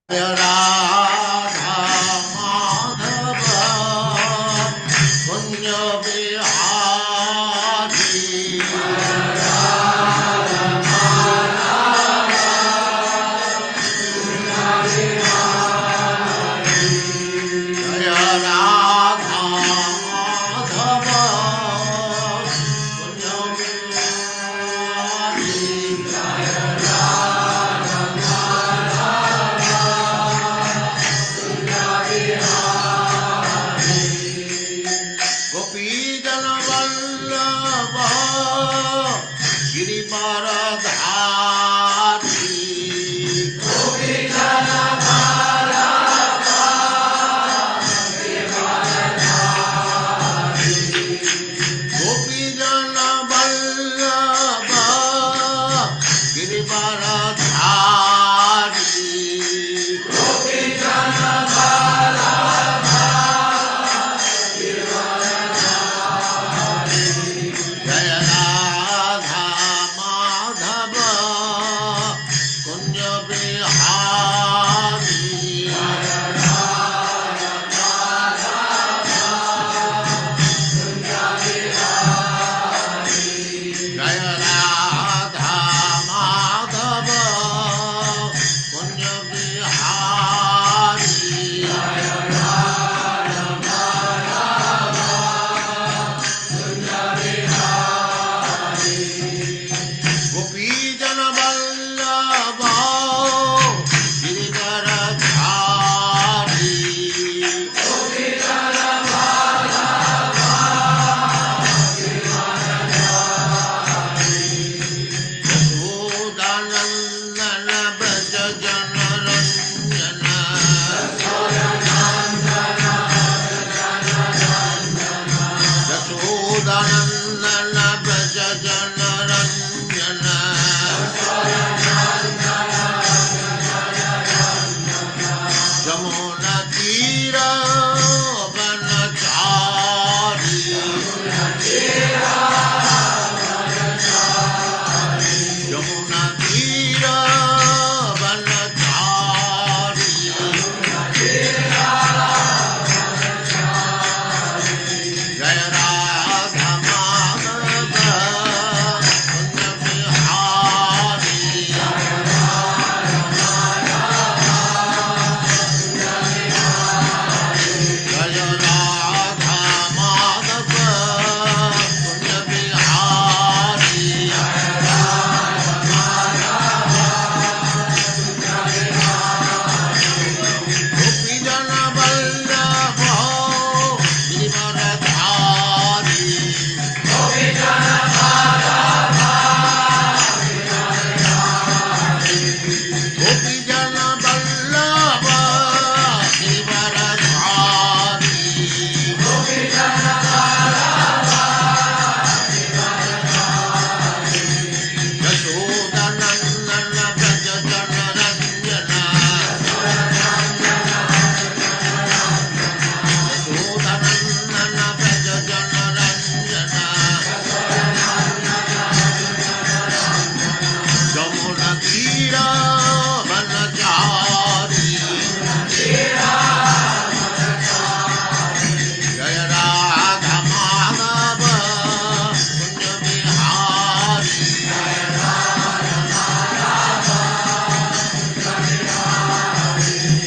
राधा माधव कुंज बिहारी जय राधा माधव कुंज बिहारी गोपी जन वल्लभ गिरिवरधारी गोपी जन वल्लभ गिरिवरधारी जय राधा माधव कुंज बिहारी जय राधा माधव कुंज बिहारी गोपी जन वल्लभ गिरिवरधारी यशोदानंदन ब्रज जन रंजन यशोदानंदन ब्रज जन रंजन जमुना तीर वनचारी यमुना तीर वनचारी जय राधा माधव कुंज बिहारी जय राधा माधव कुंज बिहारी गोपी जन वल्लभ गिरिवरधारी गोपी जन वल्लभ गिरिवरधारी यशोदानंदन ब्रज जन रंजन यशोदानंदन ब्रज जन रंजन जमुना तीर वनचारी जय राधा माधव कुंज बिहारी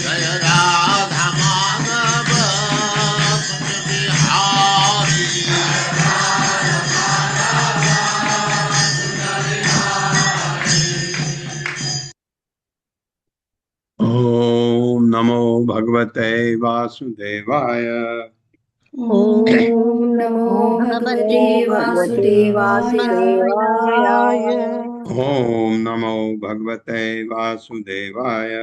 जय राधा माधव कुंज बिहारी ओम नमो भगवते वासुदेवाय ओम नमो भगवते वासुदेवाय ओम नमो भगवते वासुदेवाय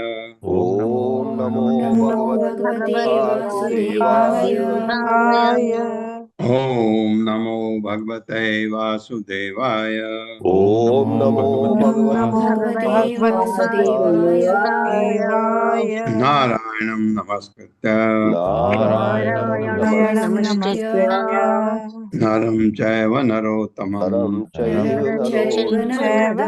ओम नमो भगवते भगवते वासुदेवाय वासुदेवाय ओम नमो भगवते वासुदेवाय। ओम नमो भगवते वासुदेवाय। नारायणं नमस्कृत्य नारायणं नारायणं नमस्कृत्य नमस्कृत्य नरं चैव नरोत्तमं नरं चैव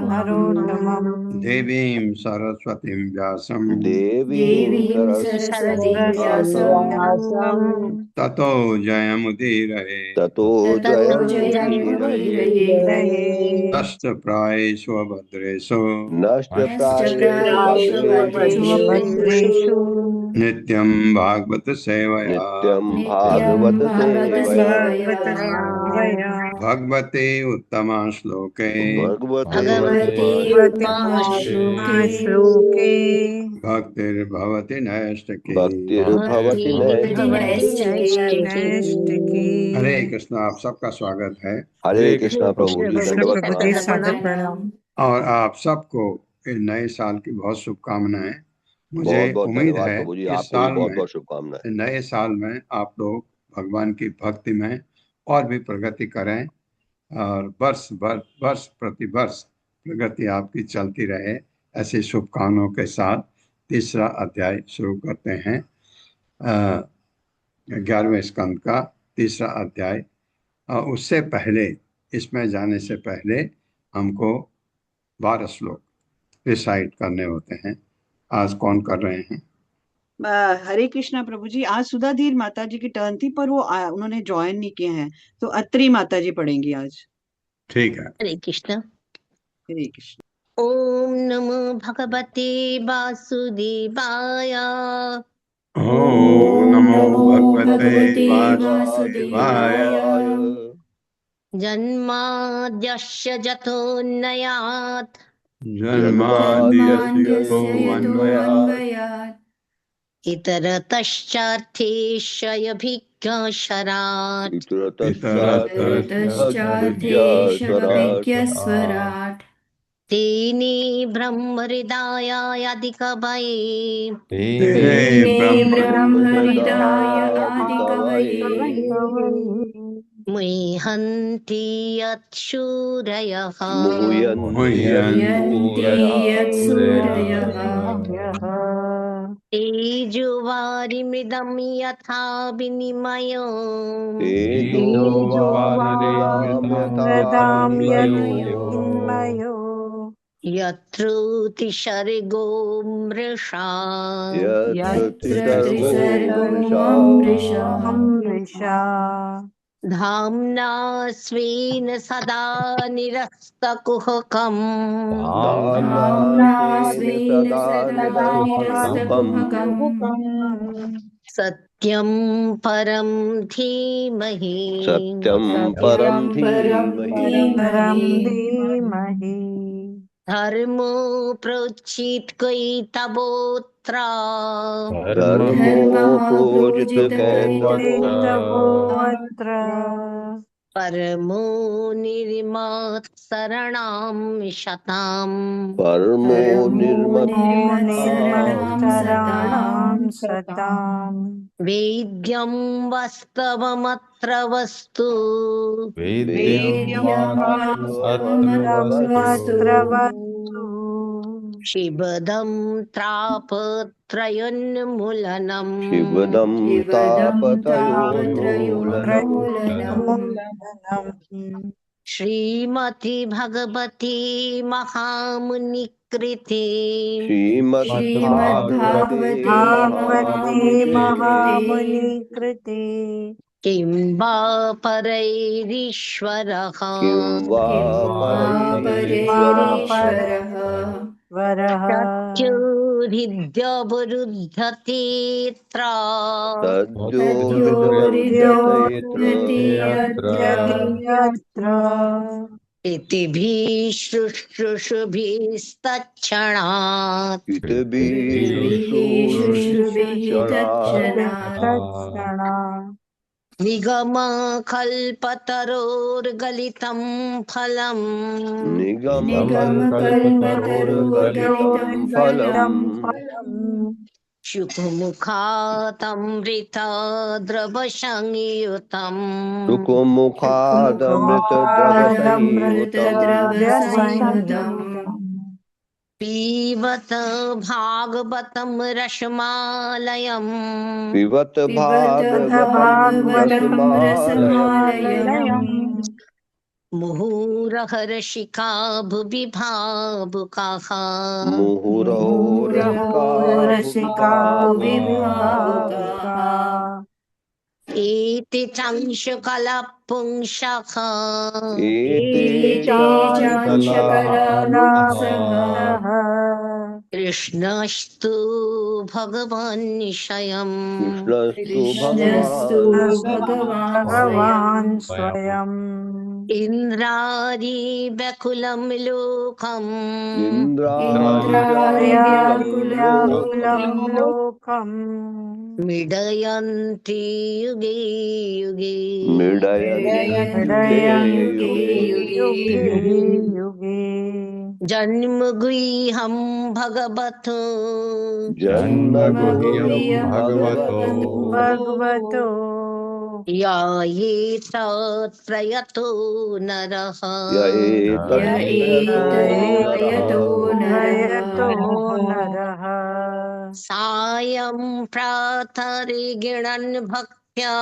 नरोत्तमं देवीं सरस्वतीं व्यासं देवीं सरस्वतीं सरस्वतीं व्यासं ततो जयमुदीरये। ततो जयमुदीरये। नष्टप्रायेषु भद्रेषु नष्टप्रायेषु भद्रेषु नित्यं भागवत सेवया। नित्यं भागवत सेवया। भगवते उत्तमा श्लोके भगवते श्लोके भक्तिर्भवति नैष्टिकी। भक्तिर्भवति नैष्टिकी। हरे कृष्ण। आप सबका स्वागत है हरे कृष्णा प्रभु जी, दंडवत प्रभु जी प्रणाम। सादर प्रणाम। और आप सबको इस नए साल की बहुत शुभकामनाएं। मुझे बहुत बहुत उम्मीद धन्यवाद है प्रभु जी, इस आपको भी साल बहुत में, बहुत शुभकामनाएं। इस नए साल में आप लोग भगवान की भक्ति में और भी प्रगति करें और वर्ष प्रति वर्ष प्रगति आपकी चलती रहे। ऐसी शुभकामनाओं के साथ तीसरा अध्याय शुरू करते हैं। 11वें स्कंद का तीसरा अध्याय। उससे पहले, इसमें जाने से पहले हमको 12 श्लोक रिसाइट करने होते हैं। आज कौन कर रहे हैं? हरे कृष्णा प्रभु जी। आज सुधाधीर माता जी की टर्न थी, पर वो उन्होंने ज्वाइन नहीं किए हैं, तो अत्री माता जी पढ़ेंगी आज। ठीक है। हरे कृष्ण। हरे कृष्ण। ओम नमो भगवते वासुदेवाय। ओम नमो भगवते वासुदेवाय। जन्माद्यस्य जतोन्नयात् जन्माद्यस्य यतोऽन्वयात् इतरतश्चार्थेष्यभिज्ञस्वराट् इतरतश्चार्थेष्वभिज्ञस्वराट् तेने ब्रह्महृदायादिकवये तेने ब्रह्महृदायादिकवये मुह्यन्ति यत्सूरयः मुह्यन्ति यत्सूरयः तेजोवारिमृदं यथा विनिमयो यत्र त्रिसर्गो मृषा यत्र त्रिसर्गो मृषा धाम्ना स्वेन सदा निरस्तकुहकम् धाम्ना स्वेन सदा निरस्तकुहकम् सत्यं परं धीमहि सत्यं परं परं धीमहि धर्मो प्रोचित कैतवोऽत्र धर्मो प्रोजित कैतवोऽत्र परमो निर्मत्सरणां शताम् परमो निर्मत्सरणां सताम् वेद्यं वास्तवमत्र वस्तु शिवदं त्रापत्रयोन्मूलनम् शिवदं तापत्रयोन्मूलनम् श्रीमति भगवती महामुनिकृते श्रीमद्भागवते महामुनिकृते किं वा परैरीश्वरः परैरीश्वरः सत्योरिद्यवरुध्यतेऽत्र इतिभिः शुश्रूषुभिस्तच्छणात् निगमकल्पतरोर्गलितं फलम् निगमकल्पतरोर्गलितं फलम् शुकमुखातमृता द्रवसंयुतम् सुखमुखादमृतद्रवसंयुतम् पीबत भागवतं रसमालयम् पिबत भागवतं रसमालयम् मुहुरहर्षिका भुवि भावुकाः मुहुरहर्षिका इति चंशकलपुंसः कृष्णस्तु भगवान् स्वयं कृष्णस्तु भगवान् स्वयम् इंद्रारी व्याकुलं लोकम् इंद्रार्याकुलं लोकम् मीडयन्ति युगे युगे हृदयन्ति युगे युगे जन्म गुह्यं भगवतो जन्मगुह्यं भगवतो यायेतत् प्रयतो नरः यतो नरः सायं प्रातर्गृणन् भक्त्या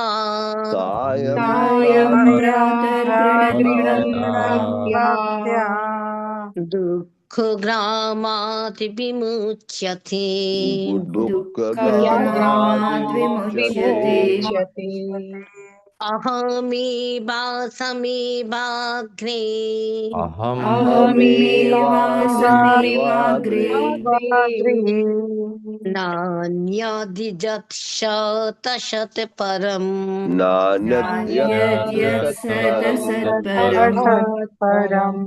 सायं प्रातर्गृह्णन्त्या दुःखग्रामात् विमुच्यते दुःखग्रामात् विमुच्यते अहमेवासमेवाग्रे अहमेवासमेवाग्रे नान्यदिजत्शतशत परम् नान्यद्यत्सतसत्परम्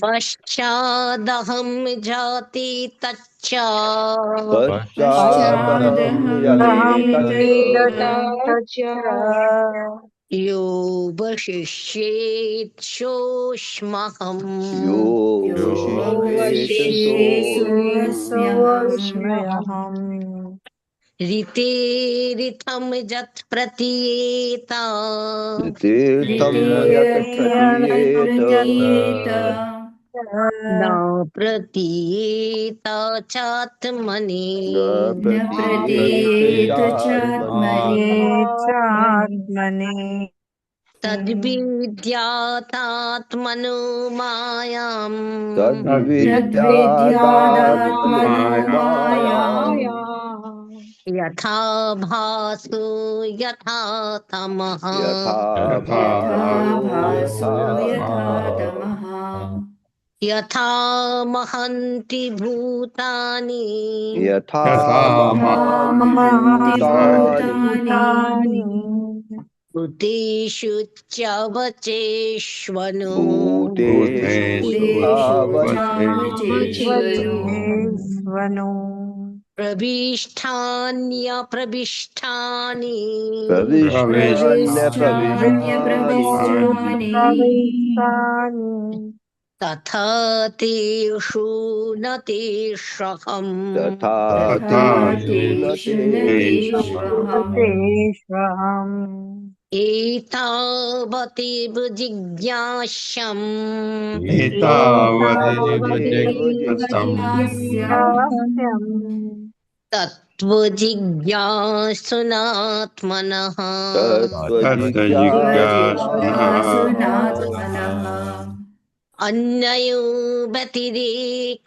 पश्चादहं जाति तच्च यो वशिष्येत् सोऽस्म्यहम् ऋतेरिथं यत् प्रतीयेता न प्रतीयेत चात्मनि तद्विद्यातात्मनो मायाम् यथा भासो यथा तमः यथा महन्ति भूतानि भूतेषु च्यवचेष्वनु प्रविष्ठान्यप्रविष्ठानि तथा तेषु न तेष्वहम् एतावदेव जिज्ञास्यम् तत्त्वजिज्ञासुनात्मनः अन्ययो व्यतिरेकाभ्याम्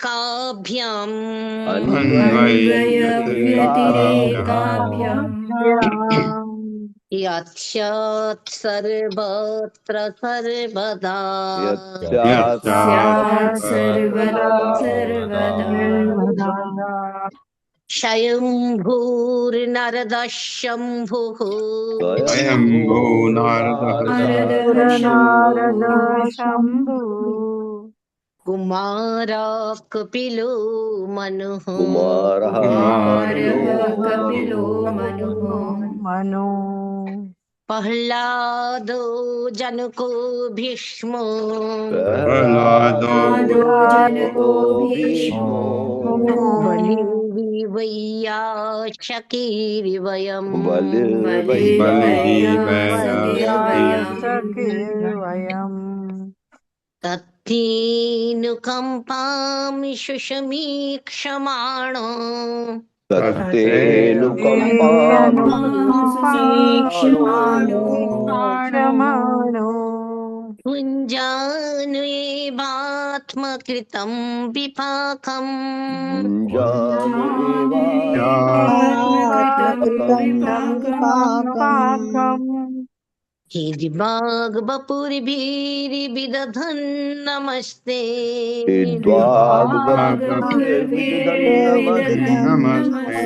यत्स्यात् सर्वत्र सर्वदा स्वयंभूर्नरदः शम्भुः कुमारः कपिलो मनुः प्रह्लादो जनको भीष्मो बलि शकीर्वयम् बलिर्वयम् तत्तेऽनुकम्पामि शुशमीक्षमाणो तत्तेऽनुकम्पामि क्षमाणो भुञ्जानुएवात्मकृतं विपाकम् आत्मकृतं विपाकम् हिदिबाग्बपुर्भिर्विदधन् नमस्ते नमस्ते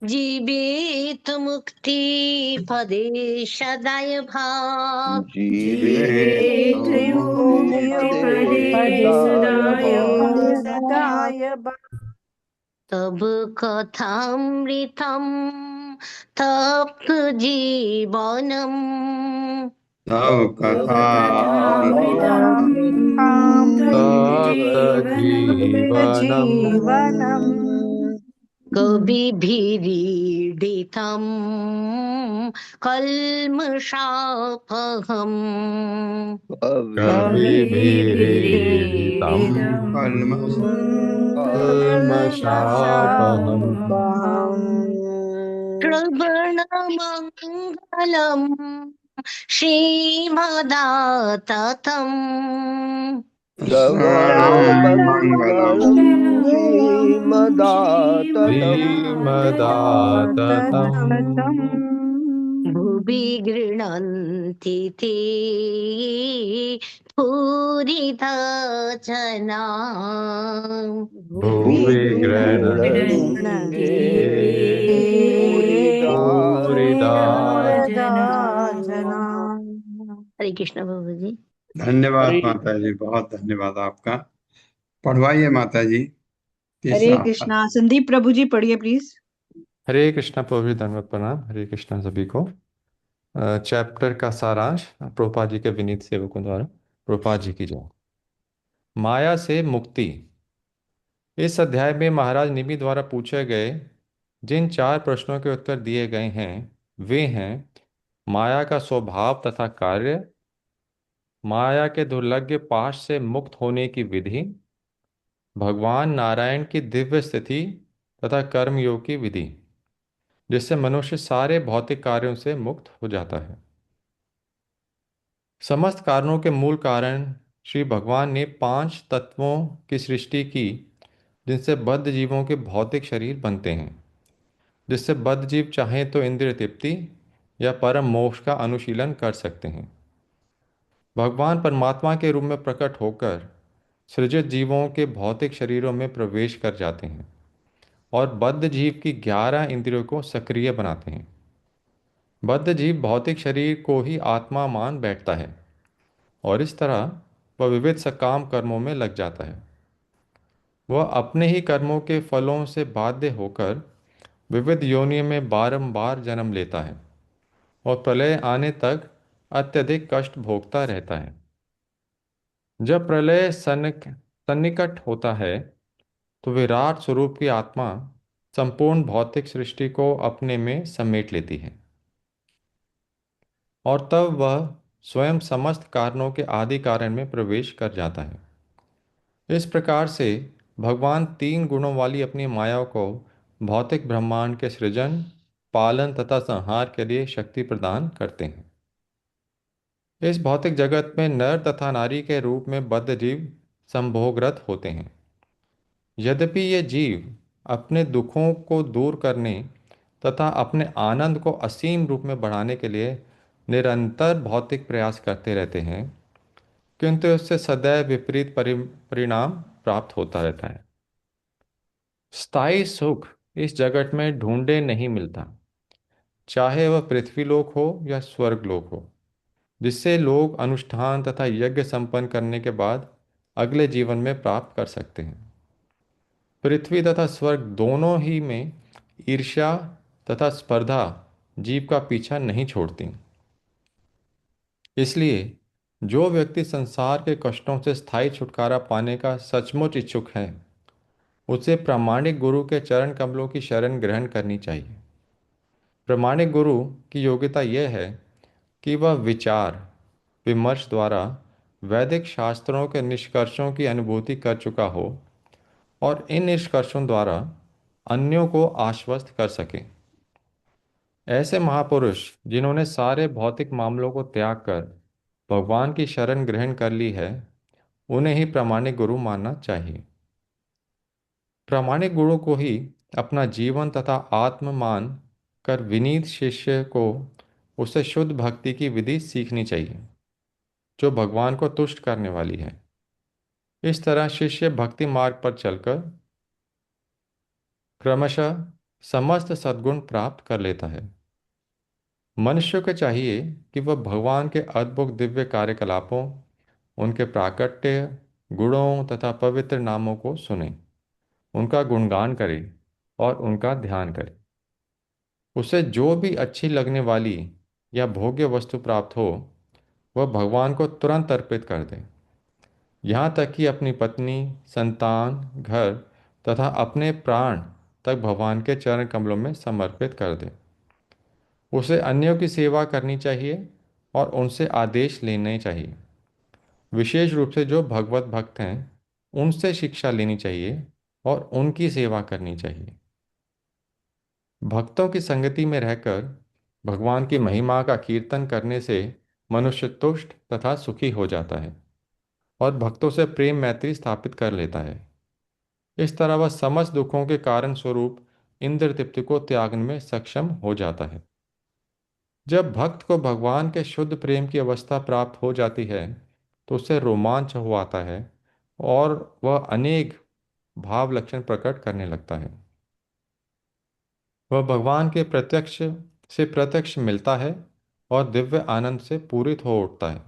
जीवेत मुक्ति पदे सदाय भाग तब कथामृतं तप्त जीवनम् तव कथा जीवनम् कविभिरीडितं कल्मषापहम् श्रवणमङ्गलम् श्रीमदाततम् श्रवणमङ्गलं श्रीमदाततम् भुवि गृह्णन्ति ते पूरिता जना हरे कृष्ण बाबू जी। धन्यवाद माता जी, बहुत धन्यवाद आपका। पढ़वाइए माता जी। हरे कृष्णा। संदीप प्रभु जी पढ़िए प्लीज। हरे कृष्णा प्रभु जी, धन्यवाद प्रणाम। हरे कृष्णा सभी को। चैप्टर का सारांश प्रभुपाद जी के विनीत सेवकों द्वारा। प्रभुपाद जी की जय। माया से मुक्ति। इस अध्याय में महाराज निमि द्वारा पूछे गए जिन 4 प्रश्नों के उत्तर दिए गए हैं वे हैं माया का स्वभाव तथा कार्य, माया के दुर्लभ पाश से मुक्त होने की विधि, भगवान नारायण की दिव्य स्थिति तथा कर्मयोग की विधि जिससे मनुष्य सारे भौतिक कार्यों से मुक्त हो जाता है। समस्त कारणों के मूल कारण श्री भगवान ने 5 तत्वों की सृष्टि की जिनसे बद्ध जीवों के भौतिक शरीर बनते हैं, जिससे बद्ध जीव चाहें तो इंद्रिय तृप्ति या परम मोक्ष का अनुशीलन कर सकते हैं। भगवान परमात्मा के रूप में प्रकट होकर सृजित जीवों के भौतिक शरीरों में प्रवेश कर जाते हैं और बद्ध जीव की 11 इंद्रियों को सक्रिय बनाते हैं। बद्ध जीव भौतिक शरीर को ही आत्मा मान बैठता है और इस तरह वह विविध सकाम कर्मों में लग जाता है। वह अपने ही कर्मों के फलों से बाध्य होकर विविध योनियों में बारंबार जन्म लेता है और प्रलय आने तक अत्यधिक कष्ट भोगता रहता है। जब प्रलय सन्निकट होता है तो विराट स्वरूप की आत्मा संपूर्ण भौतिक सृष्टि को अपने में समेट लेती है और तब वह स्वयं समस्त कारणों के आदि कारण में प्रवेश कर जाता है। इस प्रकार से भगवान 3 गुणों वाली अपनी माया को भौतिक ब्रह्मांड के सृजन, पालन तथा संहार के लिए शक्ति प्रदान करते हैं। इस भौतिक जगत में नर तथा नारी के रूप में बद्ध जीव संभोगरत होते हैं। यद्यपि ये जीव अपने दुखों को दूर करने तथा अपने आनंद को असीम रूप में बढ़ाने के लिए निरंतर भौतिक प्रयास करते रहते हैं, किंतु उससे सदैव विपरीत परिणाम प्राप्त होता रहता है। स्थायी सुख इस जगत में ढूंढे नहीं मिलता, चाहे वह पृथ्वीलोक हो या स्वर्गलोक हो, जिससे लोग अनुष्ठान तथा यज्ञ संपन्न करने के बाद अगले जीवन में प्राप्त कर सकते हैं। पृथ्वी तथा स्वर्ग दोनों ही में ईर्ष्या तथा स्पर्धा जीव का पीछा नहीं छोड़ती। इसलिए जो व्यक्ति संसार के कष्टों से स्थायी छुटकारा पाने का सचमुच इच्छुक है उसे प्रामाणिक गुरु के चरण कमलों की शरण ग्रहण करनी चाहिए। प्रामाणिक गुरु की योग्यता यह है कि वह विचार विमर्श द्वारा वैदिक शास्त्रों के निष्कर्षों की अनुभूति कर चुका हो और इन निष्कर्षों द्वारा अन्यों को आश्वस्त कर सके। ऐसे महापुरुष जिन्होंने सारे भौतिक मामलों को त्याग कर भगवान की शरण ग्रहण कर ली है, उन्हें ही प्रामाणिक गुरु मानना चाहिए। प्रामाणिक गुरु को ही अपना जीवन तथा आत्म मान कर विनीत शिष्य को उसे शुद्ध भक्ति की विधि सीखनी चाहिए जो भगवान को तुष्ट करने वाली है। इस तरह शिष्य भक्ति मार्ग पर चलकर क्रमशः समस्त सद्गुण प्राप्त कर लेता है। मनुष्य को चाहिए कि वह भगवान के अद्भुत दिव्य कार्यकलापों, उनके प्राकट्य गुणों तथा पवित्र नामों को सुने, उनका गुणगान करे और उनका ध्यान करे। उसे जो भी अच्छी लगने वाली या भोग्य वस्तु प्राप्त हो वह भगवान को तुरंत अर्पित कर दे। यहाँ तक कि अपनी पत्नी, संतान, घर तथा अपने प्राण तक भगवान के चरण कमलों में समर्पित कर दे। उसे अन्यों की सेवा करनी चाहिए और उनसे आदेश लेने चाहिए। विशेष रूप से जो भगवत भक्त हैं उनसे शिक्षा लेनी चाहिए और उनकी सेवा करनी चाहिए। भक्तों की संगति में रहकर भगवान की महिमा का कीर्तन करने से मनुष्य तुष्ट तथा सुखी हो जाता है और भक्तों से प्रेम मैत्री स्थापित कर लेता है। इस तरह वह समस्त दुखों के कारण स्वरूप इंद्र तृप्ति को त्यागने में सक्षम हो जाता है। जब भक्त को भगवान के शुद्ध प्रेम की अवस्था प्राप्त हो जाती है तो उसे रोमांच हो आता है और वह अनेक भाव लक्षण प्रकट करने लगता है। वह भगवान के प्रत्यक्ष मिलता है और दिव्य आनंद से पूरित हो उठता है।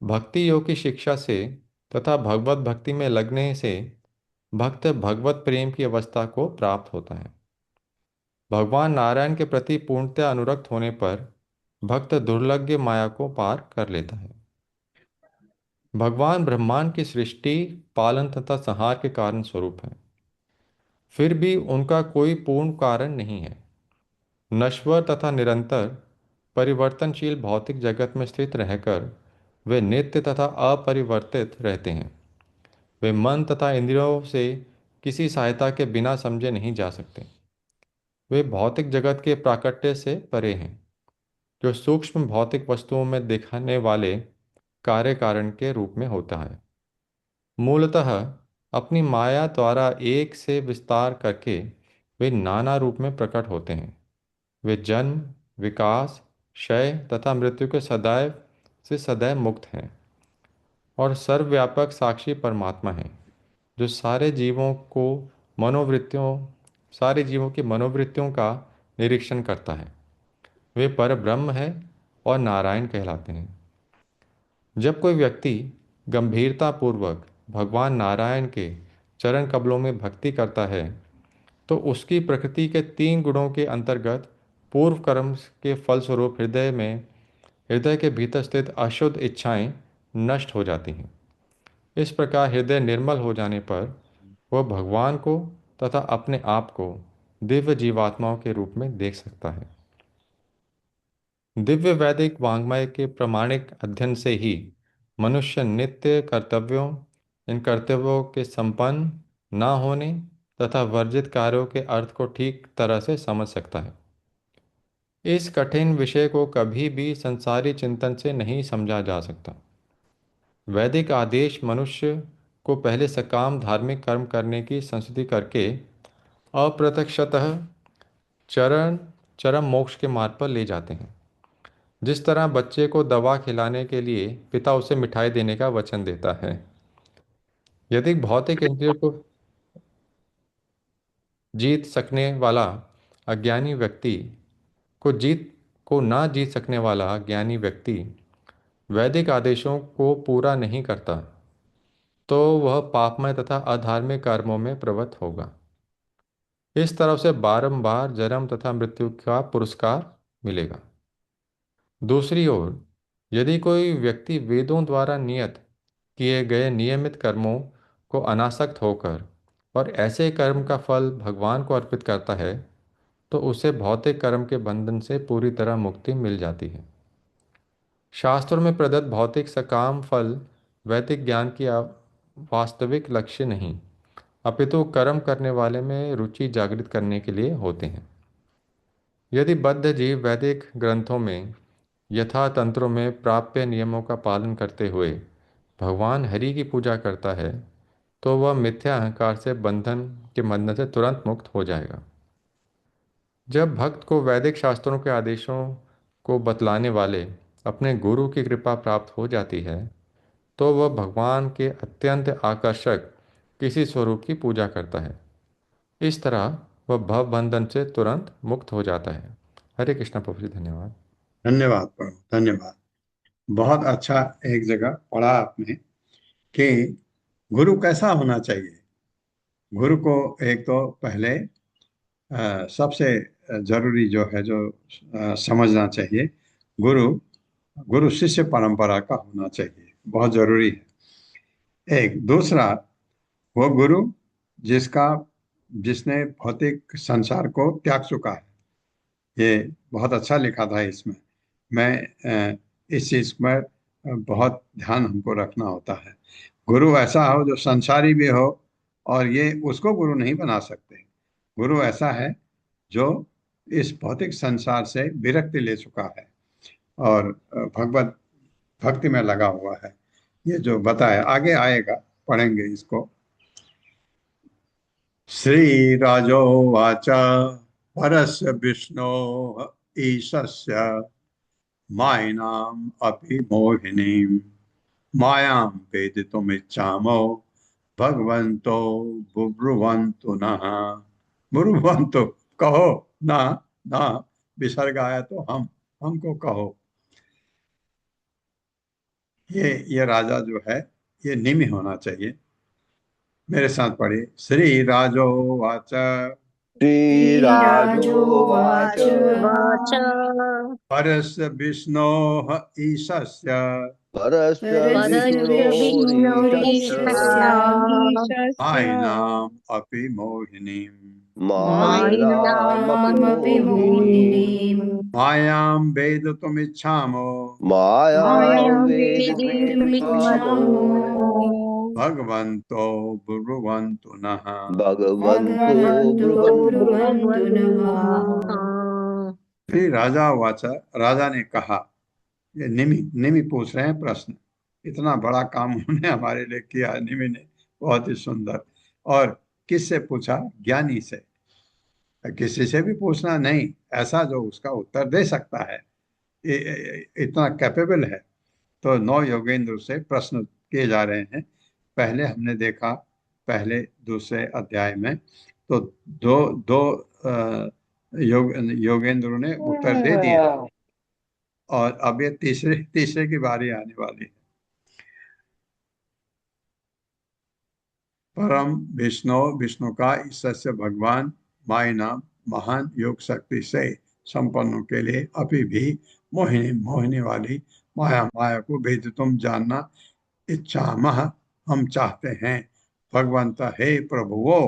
भक्ति योग की शिक्षा से तथा भगवत भक्ति में लगने से भक्त भगवत प्रेम की अवस्था को प्राप्त होता है। भगवान नारायण के प्रति पूर्णतया अनुरक्त होने पर भक्त दुर्लभ माया को पार कर लेता है। भगवान ब्रह्मांड की सृष्टि, पालन तथा संहार के कारण स्वरूप हैं। फिर भी उनका कोई पूर्ण कारण नहीं है। नश्वर तथा निरंतर परिवर्तनशील भौतिक जगत में स्थित रहकर वे नित्य तथा अपरिवर्तित रहते हैं। वे मन तथा इंद्रियों से किसी सहायता के बिना समझे नहीं जा सकते। वे भौतिक जगत के प्राकट्य से परे हैं जो सूक्ष्म भौतिक वस्तुओं में दिखने वाले कार्य कारण के रूप में होता है। मूलतः अपनी माया द्वारा एक से विस्तार करके वे नाना रूप में प्रकट होते हैं। वे जन्म, विकास, क्षय तथा मृत्यु के सदैव मुक्त हैं और सर्वव्यापक साक्षी परमात्मा हैं जो सारे जीवों की मनोवृत्तियों का निरीक्षण करता है। वे पर ब्रह्म है और नारायण कहलाते हैं। जब कोई व्यक्ति गंभीरतापूर्वक भगवान नारायण के चरण कमलों में भक्ति करता है तो उसकी प्रकृति के 3 गुणों के अंतर्गत पूर्व कर्म के फलस्वरूप हृदय के भीतर स्थित अशुद्ध इच्छाएं नष्ट हो जाती हैं। इस प्रकार हृदय निर्मल हो जाने पर वह भगवान को तथा अपने आप को दिव्य जीवात्माओं के रूप में देख सकता है। दिव्य वैदिक वाङ्मय के प्रामाणिक अध्ययन से ही मनुष्य इन कर्तव्यों के संपन्न न होने तथा वर्जित कार्यों के अर्थ को ठीक तरह से समझ सकता है। इस कठिन विषय को कभी भी संसारी चिंतन से नहीं समझा जा सकता। वैदिक आदेश मनुष्य को पहले सकाम धार्मिक कर्म करने की संस्तुति करके अप्रत्यक्षतः चरम मोक्ष के मार्ग पर ले जाते हैं। जिस तरह बच्चे को दवा खिलाने के लिए पिता उसे मिठाई देने का वचन देता है। यदि भौतिक इंद्रियों को जीत सकने वाला अज्ञानी व्यक्ति को ना जीत सकने वाला ज्ञानी व्यक्ति वैदिक आदेशों को पूरा नहीं करता तो वह पापमय तथा अधार्मिक कर्मों में प्रवृत्त होगा। इस तरह से बारंबार जन्म तथा मृत्यु का पुरस्कार मिलेगा। दूसरी ओर यदि कोई व्यक्ति वेदों द्वारा नियत किए गए नियमित कर्मों को अनासक्त होकर और ऐसे कर्म का फल भगवान को अर्पित करता है तो उसे भौतिक कर्म के बंधन से पूरी तरह मुक्ति मिल जाती है। शास्त्रों में प्रदत्त भौतिक सकाम फल वैदिक ज्ञान की वास्तविक लक्ष्य नहीं, अपितु कर्म करने वाले में रुचि जागृत करने के लिए होते हैं। यदि बद्ध जीव वैदिक ग्रंथों में यथा तंत्रों में प्राप्य नियमों का पालन करते हुए भगवान हरि की पूजा करता है तो वह मिथ्या अहंकार से बंधन के बंधन से तुरंत मुक्त हो जाएगा। जब भक्त को वैदिक शास्त्रों के आदेशों को बतलाने वाले अपने गुरु की कृपा प्राप्त हो जाती है तो वह भगवान के अत्यंत आकर्षक किसी स्वरूप की पूजा करता है। इस तरह वह भव बंधन से तुरंत मुक्त हो जाता है। हरे कृष्णा प्रभु जी, धन्यवाद। धन्यवाद प्रभु, धन्यवाद। बहुत अच्छा एक जगह पढ़ा आपने कि गुरु कैसा होना चाहिए। गुरु को एक तो पहले सबसे जरूरी जो है, जो समझना चाहिए, गुरु गुरु शिष्य परंपरा का होना चाहिए, बहुत जरूरी है। एक दूसरा, वो गुरु जिसने भौतिक संसार को त्याग चुका है। ये बहुत अच्छा लिखा था इसमें। मैं इस चीज पर बहुत ध्यान हमको रखना होता है। गुरु ऐसा हो जो संसारी भी हो, और ये उसको गुरु नहीं बना सकते। गुरु ऐसा है जो इस भौतिक संसार से विरक्ति ले चुका है और भगवत भक्ति में लगा हुआ है। ये जो बताया आगे आएगा, पढ़ेंगे इसको। श्री राजोवाच परस्य विष्णो ईशस्य मायिनाम् अपि मोहिनीं मायां वेदितुमिच्छामो भगवन्तो बुब्रुवन्तु नः। बुब्रुवन्तु कहो ना, ना विसर्ग आया तो हमको कहो। ये राजा जो है ये निमि होना चाहिए। मेरे साथ पढ़िए। श्री राजो वाच श्रीराजोवाच वाच परस्य विष्णोः ईशस्य परस्य परस्य विष्णोरीशस्य विष्णुरीशस्य मायिनाम् अपि मोहिनीम् मायिनामपि मायिनामपि मोहिनीम् मोहिनीम् मायां वेदितुमिच्छामो मायां मायां वेदितुमिच्छामो वेदितुमिच्छामो भगवन्तो ब्रुवन्तु नः। भगवन्तो भगवन्तु ब्रुवन्तु ब्रुवन्तु नः। श्री राजा वाचा, राजा ने कहा। ये निमि निमि पूछ रहे हैं प्रश्न। इतना बड़ा काम उन्होंने हमारे लिए किया, निमि ने, बहुत ही सुंदर। और किससे पूछा? ज्ञानी से। किसी से भी पूछना नहीं, ऐसा जो उसका उत्तर दे सकता है, इतना कैपेबल है। तो 9 योगेंद्र से प्रश्न किए जा रहे हैं। पहले हमने देखा पहले दूसरे अध्याय में तो दो दो योगेंद्रों ने उत्तर दे दिया, और अब ये तीसरे की बारी आने वाली है। परम विष्णु का ईश्वर भगवान माई नाम महान योग शक्ति से संपन्नों के लिए अभी भी मोहिनी वाली माया को भेद तुम जानना इच्छामह, हम चाहते हैं। भगवंत हे प्रभुओ,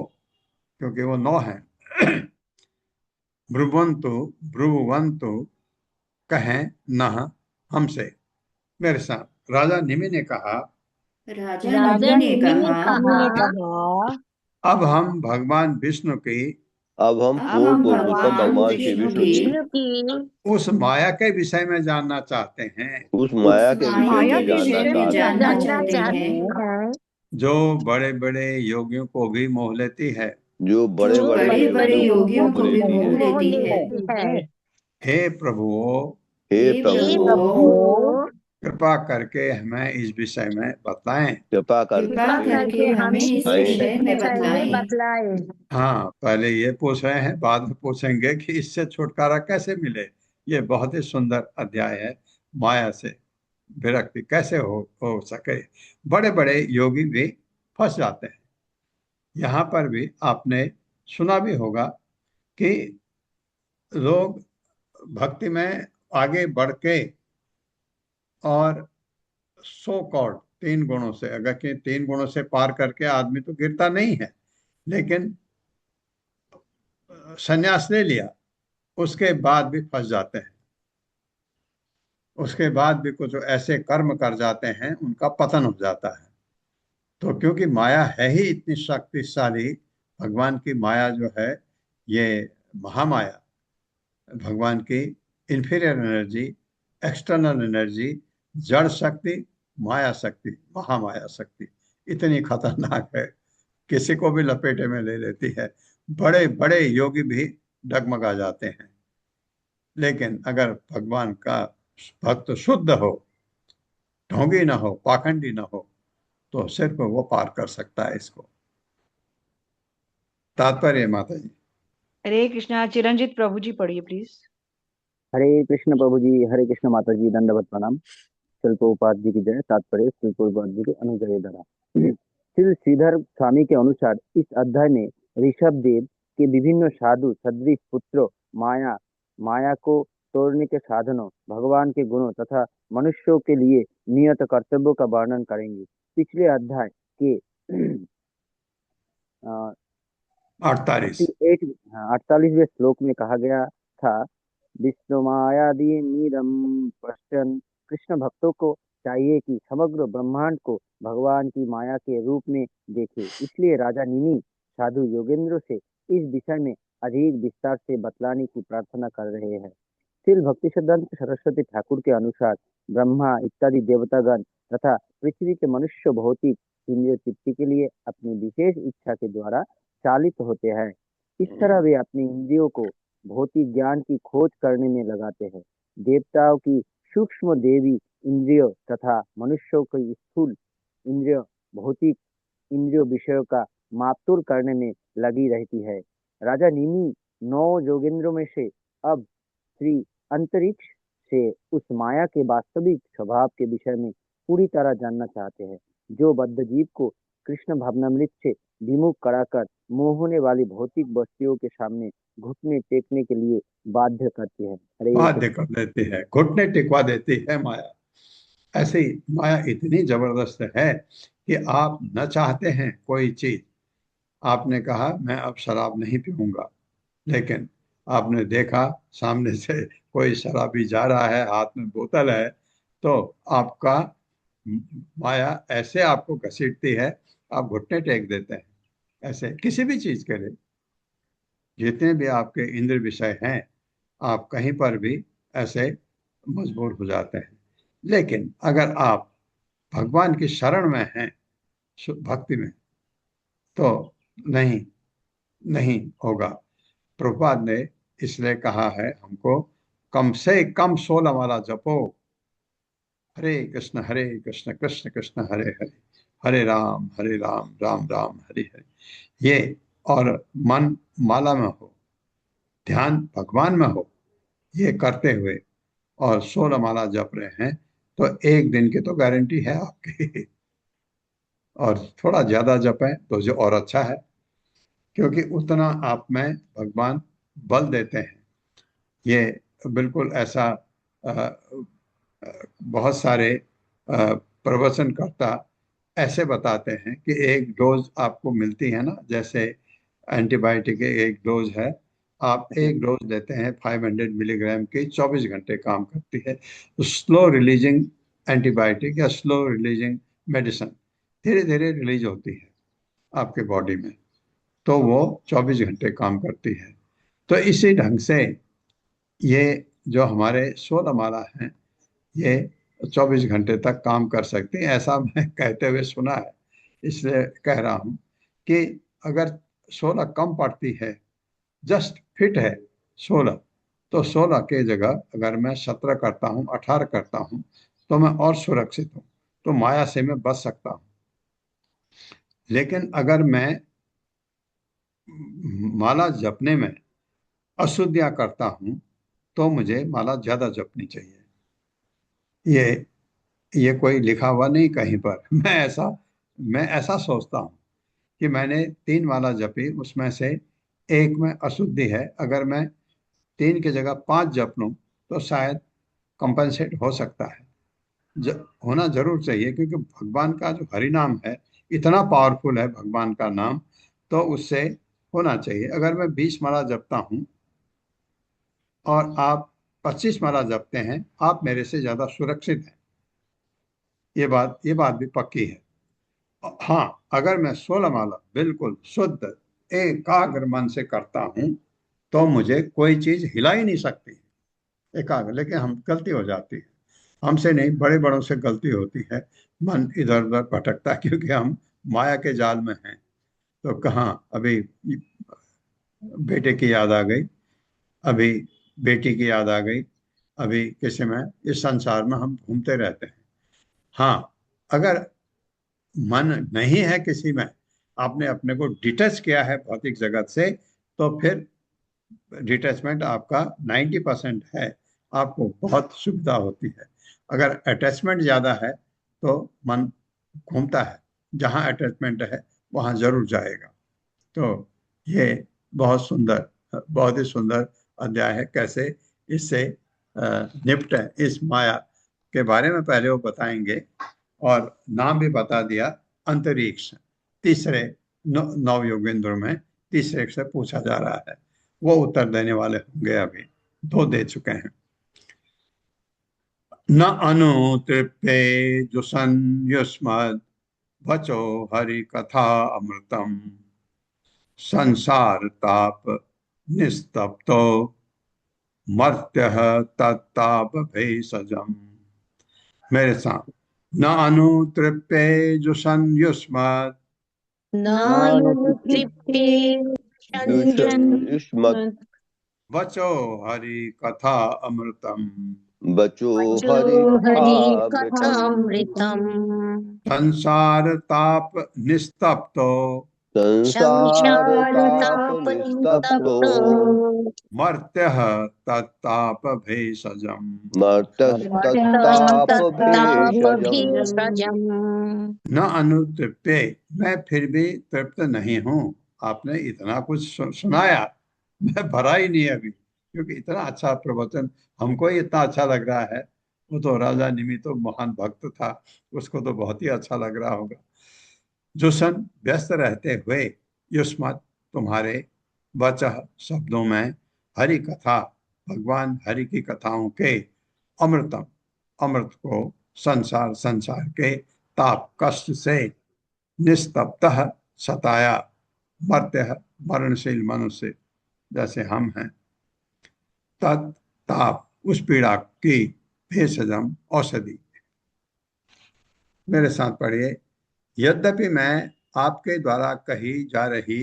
क्योंकि वो 9 है। ब्रुवंतु कहें नह हमसे। मेरे साथ राजा निमि ने कहा। राजा राजा निमि ने निमि ने कहा, कहा, अब हम भगवान विष्णु की अब हम अब पूर्ण हम पुरुषोत्तम भगवान भगवान श्री विष्णु विष्णु की की विष्णु की उस माया के विषय में जानना चाहते हैं, उस उस माया के विषय माया में के जानना विषय में चाहते जानना हैं जानना चाहते चाहते हैं, हैं, जो बड़े बड़े योगियों को भी मोह लेती है। जो बड़े जो बड़े बड़े बड़े योगियों योगियों को को भी लेती है। मोह मोह लेती है। लेती है। हे प्रभुओ, हे हे हे प्रभु, प्रभु, कृपा करके हमें इस विषय में बताएं। कृपा करके कृपा कृपा हमें करके करके हमें हमें इस इस विषय में विषय में बतलाएं। बतलाए। हाँ, पहले ये पूछ रहे हैं, बाद में पूछेंगे कि इससे छुटकारा कैसे मिले। ये बहुत ही सुंदर अध्याय है। माया से विरक्ति कैसे हो सके। बड़े बड़े योगी भी फंस जाते हैं। यहाँ पर भी आपने सुना भी होगा कि लोग भक्ति में आगे बढ़ के और सो कॉल्ड 3 गुणों से, अगर कि 3 गुणों से पार करके आदमी तो गिरता नहीं है, लेकिन संन्यास ले लिया, उसके बाद भी फंस जाते हैं, उसके बाद भी कुछ ऐसे कर्म कर जाते हैं, उनका पतन हो जाता है। तो क्योंकि माया है ही इतनी शक्तिशाली, भगवान की माया जो है, ये महामाया, भगवान की इंफीरियर एनर्जी, एक्सटर्नल एनर्जी, जड़ शक्ति, माया शक्ति, महामाया शक्ति इतनी खतरनाक है, किसी को भी लपेटे में ले लेती है। बड़े बड़े योगी भी डगमगा जाते हैं। लेकिन अगर भगवान का भक्त शुद्ध हो, ढोंगी ना हो, पाखंडी ना हो, तो सिर्फ वो पार कर सकता है इसको। तात्पर्य माता जी। हरे कृष्णा। चिरंजीत प्रभु जी पढ़िए प्लीज। हरे कृष्ण प्रभु जी, हरे कृष्ण माता जी, दंडवत प्रणाम। शिल प्रभुपाद जी की जय। तात्पर्य शिल प्रभुपाद जी के अनुजय धरा। श्री श्रीधर स्वामी के अनुसार इस अध्याय में ऋषभ देव के विभिन्न साधु सदृश पुत्रों, माया को तोड़ने के साधनों, भगवान के गुणों तथा मनुष्यों के लिए नियत कर्तव्यों का वर्णन करेंगे। पिछले अध्याय के 48वें श्लोक में कहा गया था, विष्णु मायादि नीरम पश्यन्। कृष्ण भक्तों को चाहिए कि समग्र ब्रह्मांड को भगवान की माया के रूप में देखे। इसलिए राजा निमि साधु योगेंद्र से इस विषय में अधिक विस्तार से बतलाने की प्रार्थना कर रहे हैं। श्रील भक्ति सिद्धांत सरस्वती ठाकुर के अनुसार ब्रह्मा इत्यादि देवतागण तथा पृथ्वी के मनुष्य भौतिक इंद्रिय तृप्ति के लिए अपनी विशेष इच्छा के द्वारा चालित होते हैं। इस तरह वे अपनी इंद्रियों को भौतिक ज्ञान की खोज करने में लगाते हैं। देवताओं की सूक्ष्म देवी इंद्रियों तथा मनुष्यों की स्थूल इंद्रियों भौतिक इंद्रियों विषयों का मापतूल करने में लगी रहती है। राजा निमि 9 योगेंद्रों में से अब श्री अंतरिक्ष से उस माया के वास्तविक स्वभाव के विषय में पूरी तरह जानना चाहते हैं, जो बद्ध जीव को कृष्ण भावनामृत से विमुख कराकर मोह होने वाली भौतिक वस्तुओं के सामने घुटने टेकने के लिए बाध्य करती है। बाध्य कर देती है, घुटने टिकवा देती है माया। ऐसी माया इतनी जबरदस्त है कि आप न चाहते हैं कोई चीज, आपने कहा मैं अब शराब नहीं पीऊंगा, लेकिन आपने देखा सामने से कोई शराबी जा रहा है, हाथ में बोतल है, तो आपका माया ऐसे आपको घसीटती है, आप घुटने टेक देते हैं। ऐसे किसी भी चीज के लिए, जितने भी आपके इंद्र विषय हैं, आप कहीं पर भी ऐसे मजबूर हो जाते हैं। लेकिन अगर आप भगवान की शरण में हैं, भक्ति में, तो नहीं होगा। प्रभुपाद ने इसलिए कहा है हमको, कम से कम 16 माला जपो। हरे कृष्ण कृष्ण कृष्ण हरे हरे, हरे राम राम राम हरे हरे। ये और मन माला में हो, ध्यान भगवान में हो, ये करते हुए और 16 माला जप रहे हैं, तो एक दिन की तो गारंटी है आपकी। और थोड़ा ज्यादा जपें तो जो और अच्छा है, क्योंकि उतना आप में भगवान बल देते हैं। ये बिल्कुल ऐसा बहुत सारे प्रवचनकर्ता ऐसे बताते हैं कि एक डोज आपको मिलती है ना, जैसे एंटीबायोटिक एक डोज है, आप एक डोज लेते हैं 500 मिलीग्राम की, 24 घंटे काम करती है। तो स्लो रिलीजिंग एंटीबायोटिक या स्लो रिलीजिंग मेडिसिन धीरे धीरे रिलीज होती है आपके बॉडी में, तो वो 24 घंटे काम करती है। तो इसी ढंग से ये जो हमारे 16 माला हैं, ये 24 घंटे तक काम कर सकती हैं, ऐसा मैं कहते हुए सुना है। इसलिए कह रहा हूँ कि अगर 16 कम पड़ती है, जस्ट फिट है 16, तो 16 के जगह अगर मैं 17 करता हूँ, 18 करता हूँ, तो मैं और सुरक्षित हूँ, तो माया से मैं बच सकता हूँ। लेकिन अगर मैं माला जपने में अशुद्धियां करता हूँ, तो मुझे माला ज्यादा जपनी चाहिए। ये कोई लिखा हुआ नहीं कहीं पर। मैं ऐसा सोचता हूँ कि मैंने 3 माला जपी, उसमें से एक में अशुद्धि है, अगर मैं 3 की जगह 5 जप लूं तो शायद कंपनसेट हो सकता है। होना जरूर चाहिए, क्योंकि भगवान का जो हरि नाम है इतना पावरफुल है, भगवान का नाम, तो उससे होना चाहिए। अगर मैं 20 माला जपता हूँ और आप 25 माला जपते हैं, आप मेरे से ज्यादा सुरक्षित हैं। ये बात भी पक्की है। हाँ, अगर मैं 16 माला बिल्कुल शुद्ध एकाग्र मन से करता हूँ तो मुझे कोई चीज हिला ही नहीं सकती एकाग्र। लेकिन हम गलती हो जाती है, हमसे नहीं, बड़े बड़ों से गलती होती है। मन इधर उधर भटकता है क्योंकि हम माया के जाल में हैं। तो कहाँ अभी बेटे की याद आ गई, अभी बेटी की याद आ गई, अभी किसी में, इस संसार में हम घूमते रहते हैं। हाँ, अगर मन नहीं है किसी में, आपने अपने को डिटैच किया है भौतिक जगत से, तो फिर डिटैचमेंट आपका 90% है, आपको बहुत सुविधा होती है। अगर अटैचमेंट ज्यादा है तो मन घूमता है, जहाँ अटैचमेंट है वहाँ जरूर जाएगा। तो ये बहुत ही सुंदर अध्याय है। कैसे इससे निपटे, इस माया के बारे में पहले वो बताएंगे, और नाम भी बता दिया, अंतरिक्ष। तीसरे नव योगेंद्र में तीसरे से पूछा जा रहा है, वो उत्तर देने वाले होंगे। अभी 2 दे चुके हैं। न अनुतृप्ते जुषन् युष्मद् वचो हरि कथा अमृतम संसार ताप निस्तप्तो मर्त्यः तत्ताप भेषजम्। मेरे साथ, न अनुतृप्ते जुषन् युष्मद् नानुतृप्ते युष्मत् वचो हरि कथा अमृतम बचो जो हरि हरि कथामृतम् कथामृतम् संसार ताप निस्तप्तो संसार ताप संसारताप निस्तप्तो निस्तप्तो मर्त्यः तत्ताप भेषजम्। मर्तस्तत्ताप तत्ताप भेषजम्। भेषजम्। न अनुतृप्ते, मैं फिर भी तृप्त नहीं हूँ। आपने इतना कुछ सुनाया, मैं भरा ही नहीं अभी, क्योंकि इतना अच्छा प्रवचन हमको ही इतना अच्छा लग रहा है। वो तो राजा निमि तो महान भक्त था, उसको तो बहुत ही अच्छा लग रहा होगा। जुसन, व्यस्त रहते हुए, युष्मत, तुम्हारे, वचः, शब्दों में, हरि कथा, भगवान हरि की कथाओं के, अमृतम, अमृत को, संसार के ताप कष्ट से, निस्तप्तः, सताया, मर्त्य, मरणशील मनुष्य जैसे हम हैं, तत् ताप, उस पीड़ा की, भेषजम, औषधि। मेरे साथ पढ़िए। यद्यपि मैं आपके द्वारा कही जा रही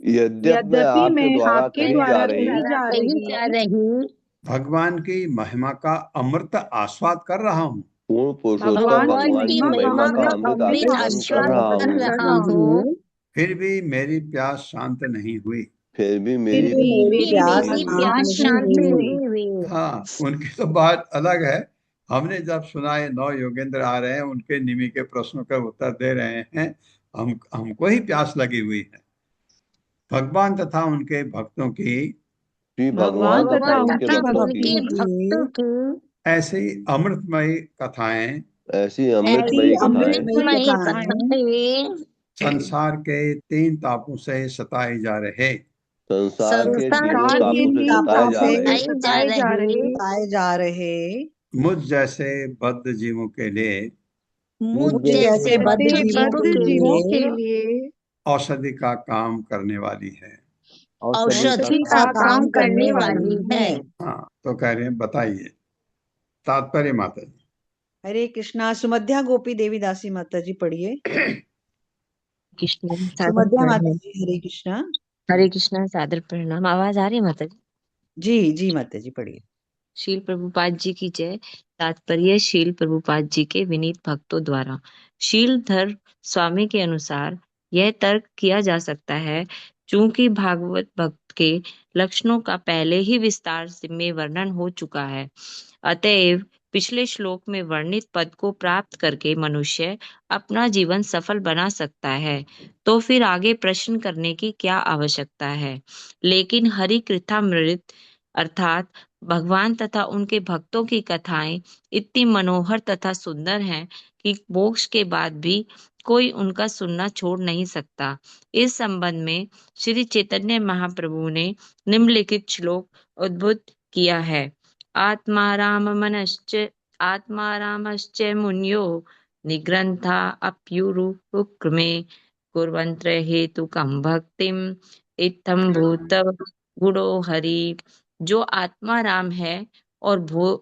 यद्यपि मैं आपके द्वारा कही कही जा रही भगवान की महिमा का अमृत आस्वाद कर रहा हूँ, पूर्ण पुरुषोत्तम भगवान भगवान की की महिमा का महिमा अमृत अमृत आस्वादन कर रहा आस्वाद कर हूँ, रहा हूँ, फिर भी मेरी प्यास शांत नहीं हुई। फिर भी मेरी मेरी प्यास प्यास शांत नहीं हुई। हाँ, उनकी तो बात अलग है। हमने जब सुना ये 9 योगेंद्र आ रहे हैं, उनके निमि के प्रश्नों का उत्तर दे रहे हैं, हमको ही प्यास लगी हुई है। भगवान तथा उनके भक्तों की श्री भगवान तथा भगवान उनके तथा भक्तों उनके की भक्तों की ऐसी अमृतमयी कथाएं ऐसी अमृतमयी कथाएं अमृतमयी कथाएं संसार के 3 तापों से सताए जा रहे संसार के संसार तीनों के तापों से सताए जा रहे सताए जा रहे बताए जा रहे मुझ जैसे बद्ध जीवों के लिए मुझ मुझ जैसे बद्ध जीवों जीवों के के लिए लिए औषधि का काम करने वाली है। औषधि का काम करने वाली है। हाँ, तो कह रहे हैं, बताइए तात्पर्य माता जी। हरे कृष्णा। सुमध्या गोपी देवी दासी माता जी पढ़िए। कृष्ण सादर सुमध्या माता प्रणाम। जी, हरे कृष्णा। हरे कृष्णा सादर प्रणाम। आवाज आ रही है माता जी? जी जी माता जी पढ़िए। शील प्रभुपाद जी की जय। तात्पर्य शील प्रभुपाद जी के विनीत भक्तों द्वारा। शीलधर स्वामी के अनुसार यह तर्क किया जा सकता है, चूंकि भागवत भक्त के लक्षणों का पहले ही विस्तार में वर्णन हो चुका है, अतएव पिछले श्लोक में वर्णित पद को प्राप्त करके मनुष्य अपना जीवन सफल बना सकता है, तो फिर आगे प्रश्न करने की क्या आवश्यकता है। लेकिन हरि कृथामृत अर्थात भगवान तथा उनके भक्तों की कथाएं इतनी मनोहर तथा सुंदर हैं कि मोक्ष के बाद भी कोई उनका सुनना छोड़ नहीं सकता। इस संबंध में श्री चैतन्य महाप्रभु ने निम्नलिखित श्लोक उद्भुत किया है। आत्मा रामश्च मुन्यो निग्रंथा अप्युरुक्रमे कुर्वन्त्र हेतुकं भक्तिम इत्थं भूत गुणो हरि। जो आत्मा राम है और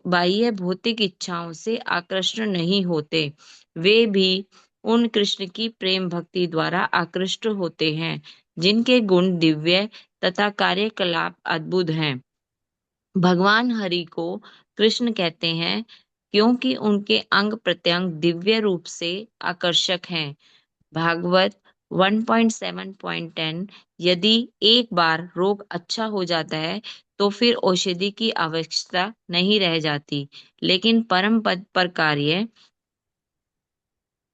बाह्य भौतिक इच्छाओं से आकृष्ट नहीं होते, वे भी उन कृष्ण की प्रेम भक्ति द्वारा आकृष्ट होते हैं जिनके गुण दिव्य तथा कार्यकलाप अद्भुत हैं। भगवान हरि को कृष्ण कहते हैं क्योंकि उनके अंग प्रत्यंग दिव्य रूप से आकर्षक हैं। भागवत 1.7.10 यदि एक बार रोग अच्छा हो जाता है तो फिर औषधि की आवश्यकता नहीं रह जाती, लेकिन परम पद पर कार्य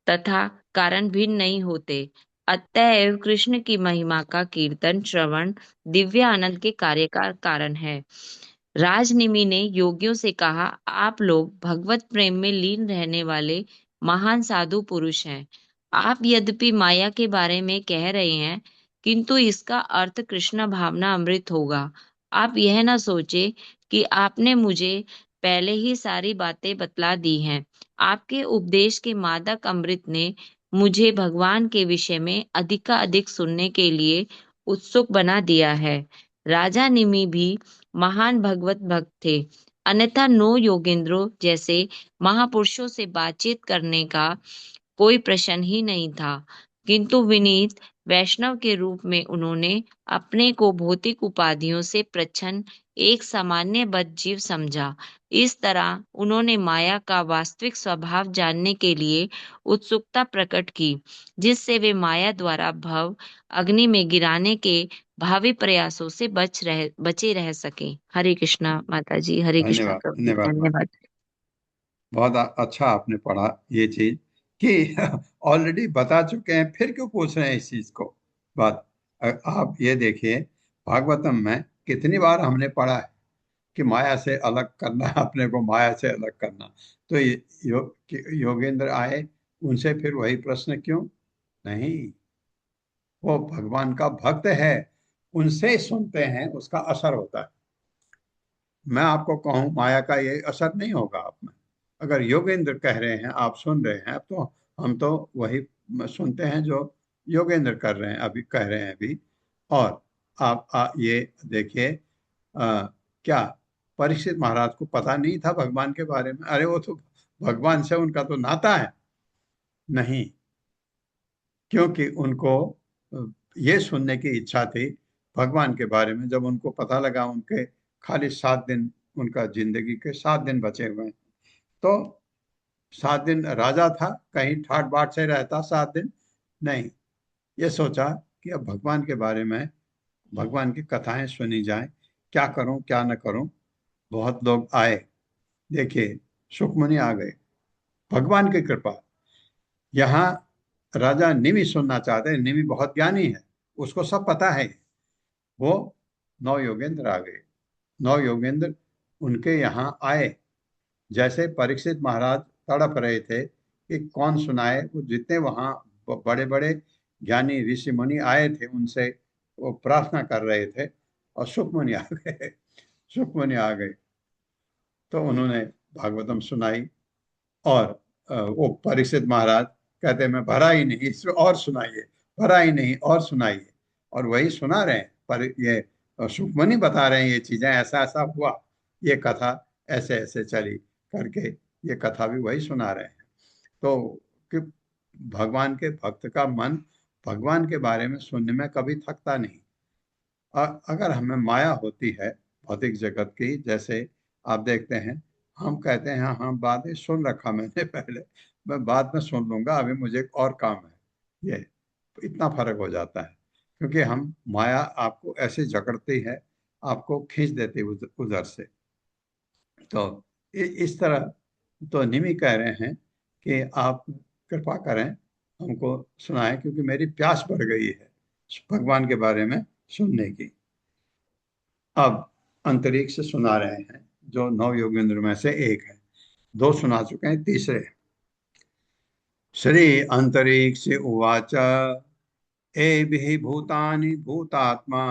तथा कारण भिन्न नहीं होते। अतएव कृष्ण की महिमा का कीर्तन श्रवण दिव्य आनंद के कार्य का कारण है। राजनिमि ने योगियों से कहा, आप लोग भगवत प्रेम में लीन रहने वाले महान साधु पुरुष हैं। आप यद्यपि माया के बारे में कह रहे हैं, किंतु इसका अर्थ कृष्ण भावना अमृत होगा। आप यह ना सोचे कि आपने मुझे पहले ही सारी बातें बतला दी हैं। आपके उपदेश के मादक अमृत ने मुझे भगवान के विषय में अधिकाधिक सुनने के लिए उत्सुक बना दिया है। राजा निमि भी महान भगवत भक्त थे, अन्यथा नो योगेंद्रो जैसे महापुरुषों से बातचीत करने का कोई प्रश्न ही नहीं था। किंतु विनीत वैष्णव के रूप में उन्होंने अपने को भौतिक उपाधियों से प्रच्छन्न एक सामान्य बद्ध जीव समझा। इस तरह उन्होंने माया का वास्तविक स्वभाव जानने के लिए उत्सुकता प्रकट की, जिससे वे माया द्वारा भव अग्नि में गिराने के भावी प्रयासों से बचे रह सके। हरे कृष्णा माता जी, हरे कृष्णा धन्यवाद, प्रभु जी, धन्यवाद माता। धन्यवाद। बहुत अच्छा आपने पढ़ा ये चीज कि ऑलरेडी बता चुके हैं, फिर क्यों पूछ रहे हैं इस चीज को। बात आप ये देखिए, भागवतम में कितनी बार हमने पढ़ा है कि माया से अलग करना, अपने को माया से अलग करना। तो योगेंद्र आए, उनसे फिर वही प्रश्न क्यों? नहीं, वो भगवान का भक्त है, उनसे सुनते हैं, उसका असर होता है। मैं आपको कहूं माया का ये असर नहीं होगा आप में। अगर योगेंद्र कह रहे हैं, आप सुन रहे हैं, तो हम तो वही सुनते हैं जो योगेंद्र कर रहे हैं, अभी कह रहे हैं अभी। और आप ये देखिए, क्या परीक्षित महाराज को पता नहीं था भगवान के बारे में? अरे वो तो भगवान से उनका तो नाता है। नहीं, क्योंकि उनको ये सुनने की इच्छा थी भगवान के बारे में। जब उनको पता लगा उनके खाली 7 दिन, उनका जिंदगी के 7 दिन बचे हुए हैं, तो 7 दिन राजा था, कहीं ठाट बाट से रहता 7 दिन नहीं। ये सोचा कि अब भगवान के बारे में, भगवान की कथाएं सुनी जाएं, क्या करूं क्या न करूं। बहुत लोग आए, देखिए सुखमुनि आ गए, भगवान की कृपा। यहाँ राजा निमि सुनना चाहते हैं, निमि बहुत ज्ञानी है, उसको सब पता है। वो 9 योगेंद्र आ गए, 9 योगेंद्र उनके यहाँ आए। जैसे परीक्षित महाराज तड़प रहे थे कि कौन सुनाए, वो जितने वहाँ बड़े बड़े ज्ञानी ऋषि मुनि आए थे, उनसे वो प्रार्थना कर रहे थे, और सुखमुनि आ गए। सुखमुनि आ गए तो उन्होंने भागवतम सुनाई, और वो परीक्षित महाराज कहते मैं भरा ही नहीं, इसमें और सुनाइए, भरा ही नहीं और सुनाइए। और वही सुना रहे हैं, पर ये सुखमणि बता रहे हैं ये चीजें, ऐसा ऐसा हुआ, ये कथा ऐसे ऐसे चली करके, ये कथा भी वही सुना रहे हैं। तो कि भगवान के भक्त का मन भगवान के बारे में सुनने में कभी थकता नहीं। अगर हमें माया होती है भौतिक जगत की, जैसे आप देखते हैं, हम कहते हैं हाँ बातें सुन रखा मैंने पहले, मैं बाद में सुन लूंगा, अभी मुझे एक और काम है। ये इतना फर्क हो जाता है, क्योंकि हम माया आपको ऐसे जकड़ती है, आपको खींच देती है उधर से। तो इस तरह तो निमि कह रहे हैं कि आप कृपा करें, हमको सुनाएं, क्योंकि मेरी प्यास बढ़ गई है भगवान के बारे में सुनने की। अब अंतरिक्ष सुना रहे हैं, जो 9 योगेंद्र में से एक है। 2 सुना चुके हैं, तीसरे श्री अंतरिक्ष उवाच एभिः भूतानि भूतात्मा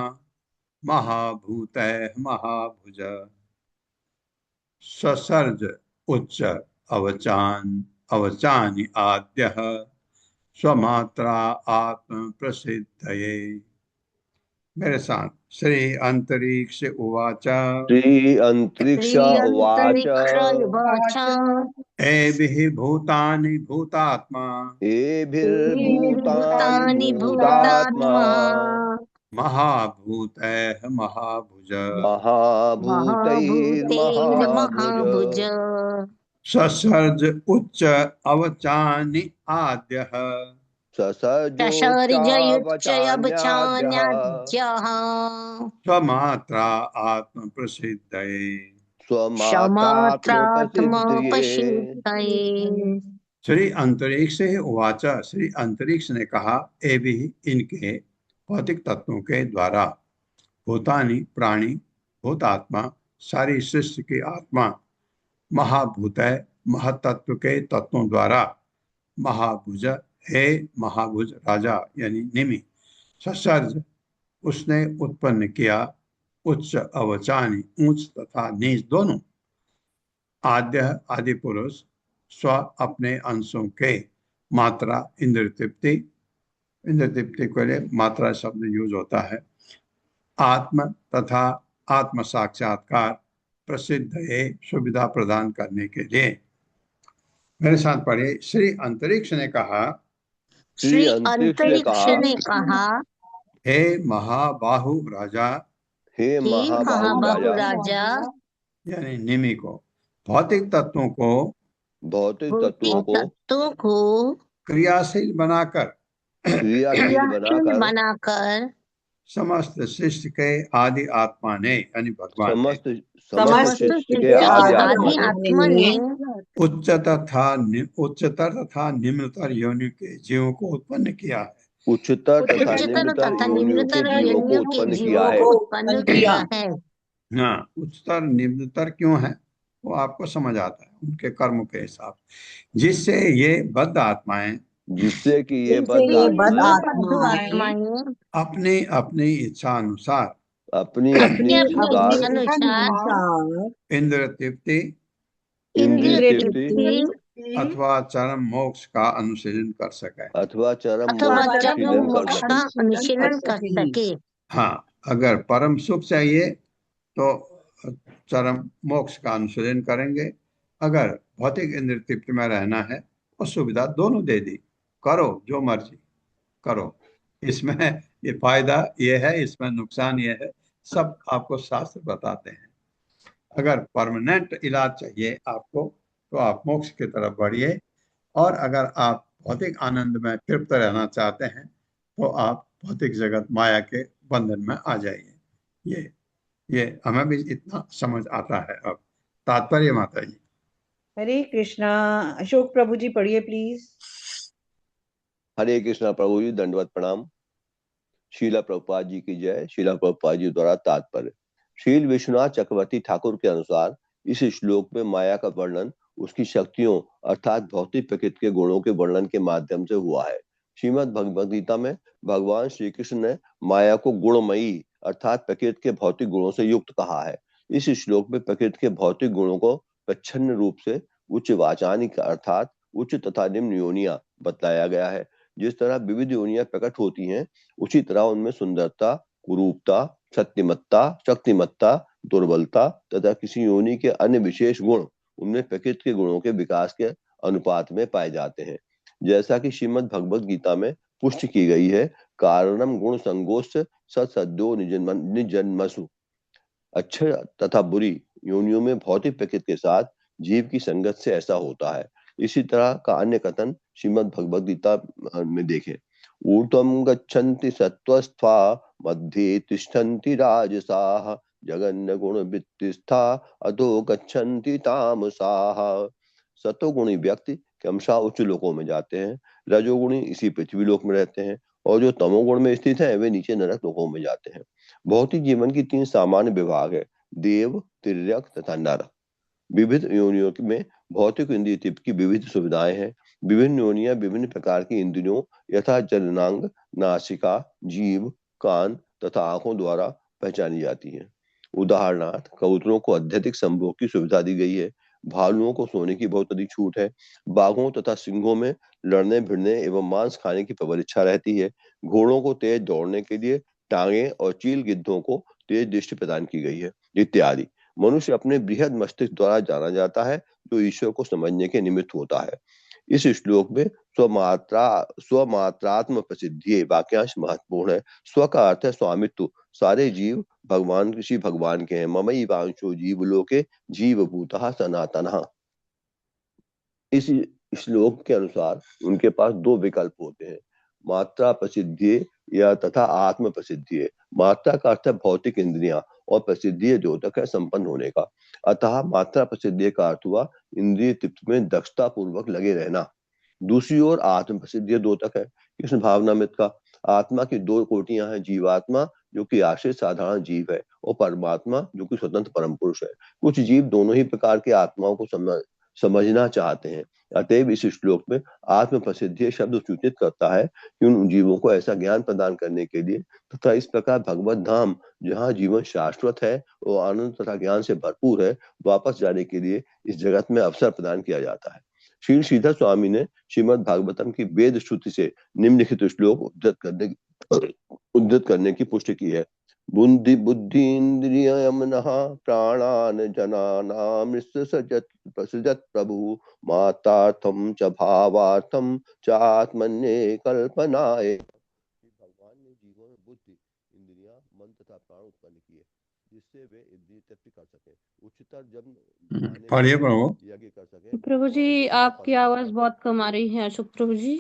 महाभूतैः महाभुज ससर्ज उच्च अवचानि आद्यः स्वमात्रा आत्म प्रसिद्धये। मेरे साथ श्री अंतरिक्ष उवाच श्री अंतरिक्ष उवाच श्रीअन्तरिक्षयुवाच एभिः भूतानि भूतात्मा एभिर्भूतानि भूतानि भूतात्मा भूतात्मा महाभूतैः महाभुज महाभूतैर्महाभुज महाभूतैर्महाभुज ससर्ज उच्च अवचानि आद्यः ससर्जोच्चावचान्याद्यः शशर्जयुच्चयबचान्यद्यः स्वमात्रा आत्म प्रसिद्धये। स्वमात्रात्मप्रसिद्धये। क्षमात्रात्मोपशीतये। श्री अंतरिक्ष उवाच श्री अंतरिक्ष ने कहा एवं इनके भौतिक तत्वों के द्वारा भूतानि प्राणी भूतात्मा सारी सृष्टि की आत्मा महाभूत महतत्व के तत्वों द्वारा महाभुज हे महाभुज राजा यानी निमि ससर्ज उसने उत्पन्न किया उच्च अवचानी ऊंच तथा नीच दोनों आद्य आदि पुरुष स्व अपने अंशों के मात्रा इंद्र तृप्ति के लिए मात्रा शब्द यूज होता है आत्म तथा आत्म साक्षात्कार प्रसिद्ध है सुविधा प्रदान करने के लिए। मेरे साथ पढ़े श्री अंतरिक्ष ने कहा श्री अंतरिक्ष ने कहा हे महाबाहु राजा हे हे महाबाहु महाबाहु राजा राजा यानी निमि को भौतिक तत्वों को भौतिक भौतिक तत्वों को तत्वों को क्रियाशील बनाकर क्रियाशील बनाकर समस्त सृष्टि के आदि आत्मा ने यानी भगवान ने समस्त सृष्टि के आदि आत्मा ने उच्चतर तथा निम्नतर योनि के जीवों को उत्पन्न किया है। उच्चतर तथा उच्चतर निम्नतर तथा योनियों को निम्नतर उत्पन्न योनियों किया को है। उत्पन्न किया है। हाँ उच्चतर निम्नतर क्यों है वो आपको समझ आता है उनके कर्मों के हिसाब जिससे ये बद्ध आत्माएं जिससे कि ये बद्ध आत्माएं अपनी अपनी इच्छा अनुसार अपनी अपनी अनुसार अनुसार इंद्र तृप्ति इंद्रिय तृप्ति अथवा चरम मोक्ष का अनुशीलन कर सके अथवा चरम मोक्ष का अनुशीलन कर सके। हाँ अगर परम सुख चाहिए तो चरम मोक्ष का अनुशीलन करेंगे अगर भौतिक इंद्र तृप्ति में रहना है वो सुविधा दोनों दे दी करो जो मर्जी करो इसमें ये फायदा ये है इसमें नुकसान ये है सब आपको शास्त्र बताते हैं। अगर परमानेंट इलाज चाहिए आपको तो आप मोक्ष की तरफ बढ़िए और अगर आप भौतिक आनंद में तृप्त रहना चाहते हैं तो आप भौतिक जगत माया के बंधन में आ जाइए। ये हमें भी इतना समझ आता है। अब तात्पर्य माता जी। हरे कृष्णा। अशोक प्रभु जी पढ़िए प्लीज। हरे कृष्णा प्रभु जी दंडवत प्रणाम। शीला प्रभुपाद जी की जय। शीला प्रभुपाद जी द्वारा तात्पर्य श्रील विश्वनाथ चक्रवर्ती ठाकुर के अनुसार इस श्लोक में माया का वर्णन उसकी शक्तियों अर्थात भौतिक प्रकृति के गुणों के वर्णन के माध्यम से हुआ है। श्रीमद् भगवद गीता में भगवान श्री कृष्ण ने माया को गुणमयी अर्थात प्रकृति के भौतिक गुणों से युक्त कहा है। इस श्लोक में प्रकृति के भौतिक गुणों को प्रच्छन्न रूप से उच्च वाचानिक अर्थात उच्च तथा निम्न योनियां बतलाया गया है। जिस तरह विविध योनियां प्रकट होती हैं उसी तरह उनमें सुंदरता कुरूपता सत्यमत्ता शक्तिमत्ता दुर्बलता तथा किसी योनि के अन्य विशेष गुण उनमें प्रकृति के गुणों के विकास के अनुपात में पाए जाते हैं। जैसा कि श्रीमद् भगवद गीता में पुष्टि की गई है कारणम गुण संगोष्ठ सत्सद्यो निजन्मसु। अच्छे तथा बुरी योनियों में भौतिक प्रकृति के साथ जीव की संगत से ऐसा होता है। इसी तरह का अन्य कथन श्रीमद् भगवद गीता में देखें। ऊर्ध्वं गच्छन्ति सत्त्वस्था मध्ये तिष्ठन्ति राजसाः जगन्न गुण वृत्तिस्था अधो गच्छन्ति तामसाः। सतोगुणी व्यक्ति क्रमशः उच्च लोकों में जाते हैं, रजोगुणी इसी पृथ्वी लोक में रहते हैं और जो तमोगुण में स्थित है वे नीचे नरक लोकों में जाते हैं। भौतिक जीवन की 3 सामान्य विभाग है देव तिर्यक तथा नर। विविध योनियों में भौतिक इंद्रिय तृप्ति की विविध सुविधाएं हैं विभिन्न योनियां विभिन्न प्रकार की इंद्रियों यथा जननांग, नासिका, जीभ, कान तथा आंखों द्वारा पहचानी जाती हैं। उदाहरणार्थ कबूतरों को अत्यधिक संभोग की सुविधा दी गई है, भालुओं को सोने की बहुत अधिक छूट है, बाघों तथा सिंहों में लड़ने भिड़ने एवं मांस खाने की प्रबल इच्छा रहती है, घोड़ों को तेज दौड़ने के लिए टांगे और चील गिद्धों को तेज दृष्टि प्रदान की गई है इत्यादि। मनुष्य अपने बृहद मस्तिष्क द्वारा जाना जाता है जो ईश्वर को समझने के निमित्त होता है। इस श्लोक में स्वमात्रात्म प्रसिद्धि वाक्यांश महत्वपूर्ण है। स्व का अर्थ है स्वामित्व। सारे जीव भगवान ऋषि भगवान के हैं। ममई वांशो जीव लोके जीव भूतः सनातनः। इस श्लोक के अनुसार उनके पास दो विकल्प होते हैं, मात्रा प्रसिद्धि या तथा आत्म प्रसिद्धि। मात्रा का अर्थ है भौतिक इंद्रियां और प्रसिद्धि द्योतक है संपन्न होने का। अतः मात्रा प्रसिद्धि का अर्थ हुआ इंद्रिय तृप्ति में दक्षता पूर्वक लगे रहना। दूसरी ओर आत्म प्रसिद्धि द्योतक है कृष्ण भावनामृत का। आत्मा की दो कोटियां हैं, जीवात्मा जो कि आश्रित साधारण जीव है और परमात्मा जो कि स्वतंत्र परम पुरुष है। कुछ जीव दोनों ही प्रकार के आत्माओं को समझना चाहते हैं। अतएव इस श्लोक में आत्म प्रसिद्धि शब्द सूचित करता है कि उन जीवों को ऐसा ज्ञान प्रदान करने के लिए तथा इस प्रकार भगवत धाम जहाँ जीवन शाश्वत है और आनंद तथा ज्ञान से भरपूर है वापस जाने के लिए इस जगत में अवसर प्रदान किया जाता है। श्री श्रीधर स्वामी ने श्रीमद् भागवतम की वेद श्रुति से निम्नलिखित श्लोक उद्धृत करने की पुष्टि की है। बुद्धि बुद्धीन्द्रिय मनः प्राणान जनानां प्रसृजत प्रभु मातार्थम च भावार्थम च आत्मन्ये कल्पनाए। भगवान ने जीवों में बुद्धि, इंद्रियां, मन तथा प्राण उत्पन्न किए जिससे वे इंद्रिय तृप्ति कर सके, उच्चतर जन्म पढ़िए प्रभु। यज्ञ कर सके। प्रभु जी आपकी आवाज बहुत कम आ रही है अशोक प्रभु जी।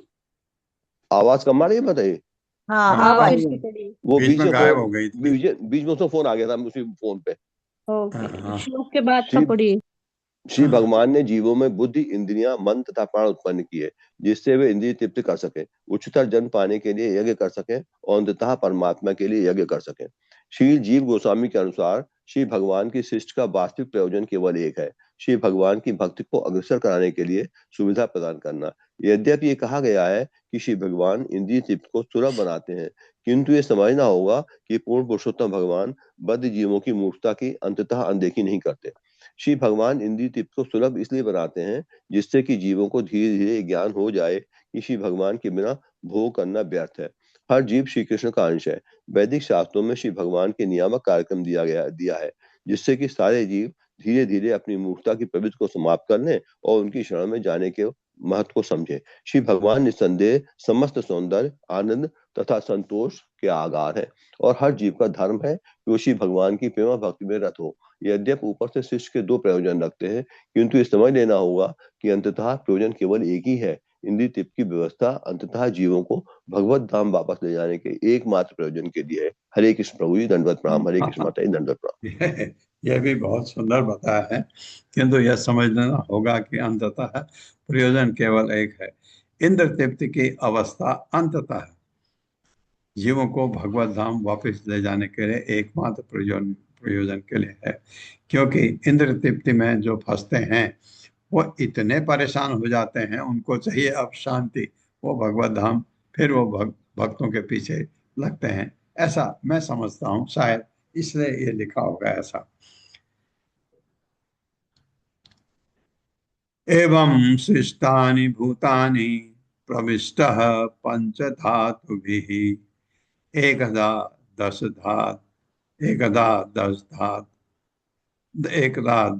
आवाज कम आ रही है बताइए। हाँ हाँ अब आ फिर रही से है। पढ़िए। वो बीच में गायब हो गई थी। बीच में उसका फोन आ गया था उसी फोन पे। ओके श्लोक के बाद का श्री पढ़िए। श्री भगवान ने जीवों में बुद्धि, इंद्रियां, मन तथा प्राण उत्पन्न किए जिससे वे इंद्रिय तृप्ति कर सके, उच्चतर जन्म पाने के लिए यज्ञ कर सके और अंततः परमात्मा के लिए यज्ञ कर सके। श्री जीव गोस्वामी के अनुसार श्री भगवान की सृष्टि का वास्तविक प्रयोजन केवल एक है, श्री भगवान की भक्ति को अग्रसर कराने के लिए सुविधा प्रदान करना। यद्यपि ये कहा गया है कि श्री भगवान इंद्रिय तृप्ति को सुलभ बनाते हैं, किंतु ये समझना होगा कि पूर्ण पुरुषोत्तम भगवान बद्ध जीवों की मूर्खता की अंततः अनदेखी नहीं करते। श्री भगवान इंद्रिय तृप्ति को सुलभ इसलिए बनाते हैं जिससे कि जीवों को धीरे धीरे ज्ञान हो जाए कि श्री भगवान के बिना भोग करना व्यर्थ है। हर जीव श्री कृष्ण का अंश है। वैदिक शास्त्रों में श्री भगवान के नियामक कार्यक्रम दिया है जिससे कि सारे जीव धीरे धीरे अपनी मूर्खता की प्रवृत्ति को समाप्त कर लें और उनकी शरण में जाने के महत्व को समझे। श्री भगवान निस्संदेह समस्त सौंदर्य, आनंद तथा संतोष के आधार है और हर जीव का धर्म है कि वो श्री भगवान की प्रेम भक्ति में रत हो। यद्यपि ऊपर से शिष्य के दो प्रयोजन रखते हैं, किंतु ये समझ लेना होगा कि अंततः प्रयोजन केवल एक ही है। इंद्रिय तृप्ति की व्यवस्था अंततः जीवों को भगवत धाम वापस ले जाने के एकमात्र प्रयोजन के लिए है। हरे कृष्ण प्रभु जी, दंडवत प्रणाम। हरे कृष्ण माता जी, दंडवत प्रणाम। यह भी बहुत सुंदर बताया है, किंतु यह समझ लेना होगा कि अंततः प्रयोजन केवल एक है। इंद्र तृप्ति की अवस्था अंततः जीवों को भगवत धाम वापस ले जाने के लिए एकमात्र प्रयोजन के लिए है, क्योंकि इंद्र तृप्ति में जो फंसते हैं वो इतने परेशान हो जाते हैं, उनको चाहिए अब शांति, वो भगवत धाम, फिर वो भक्तों के पीछे लगते हैं। ऐसा मैं समझता हूँ, शायद इसलिए ये लिखा होगा ऐसा। एवं सृष्टानि भूतानि प्रविष्टः पंचधातुभिः एकदा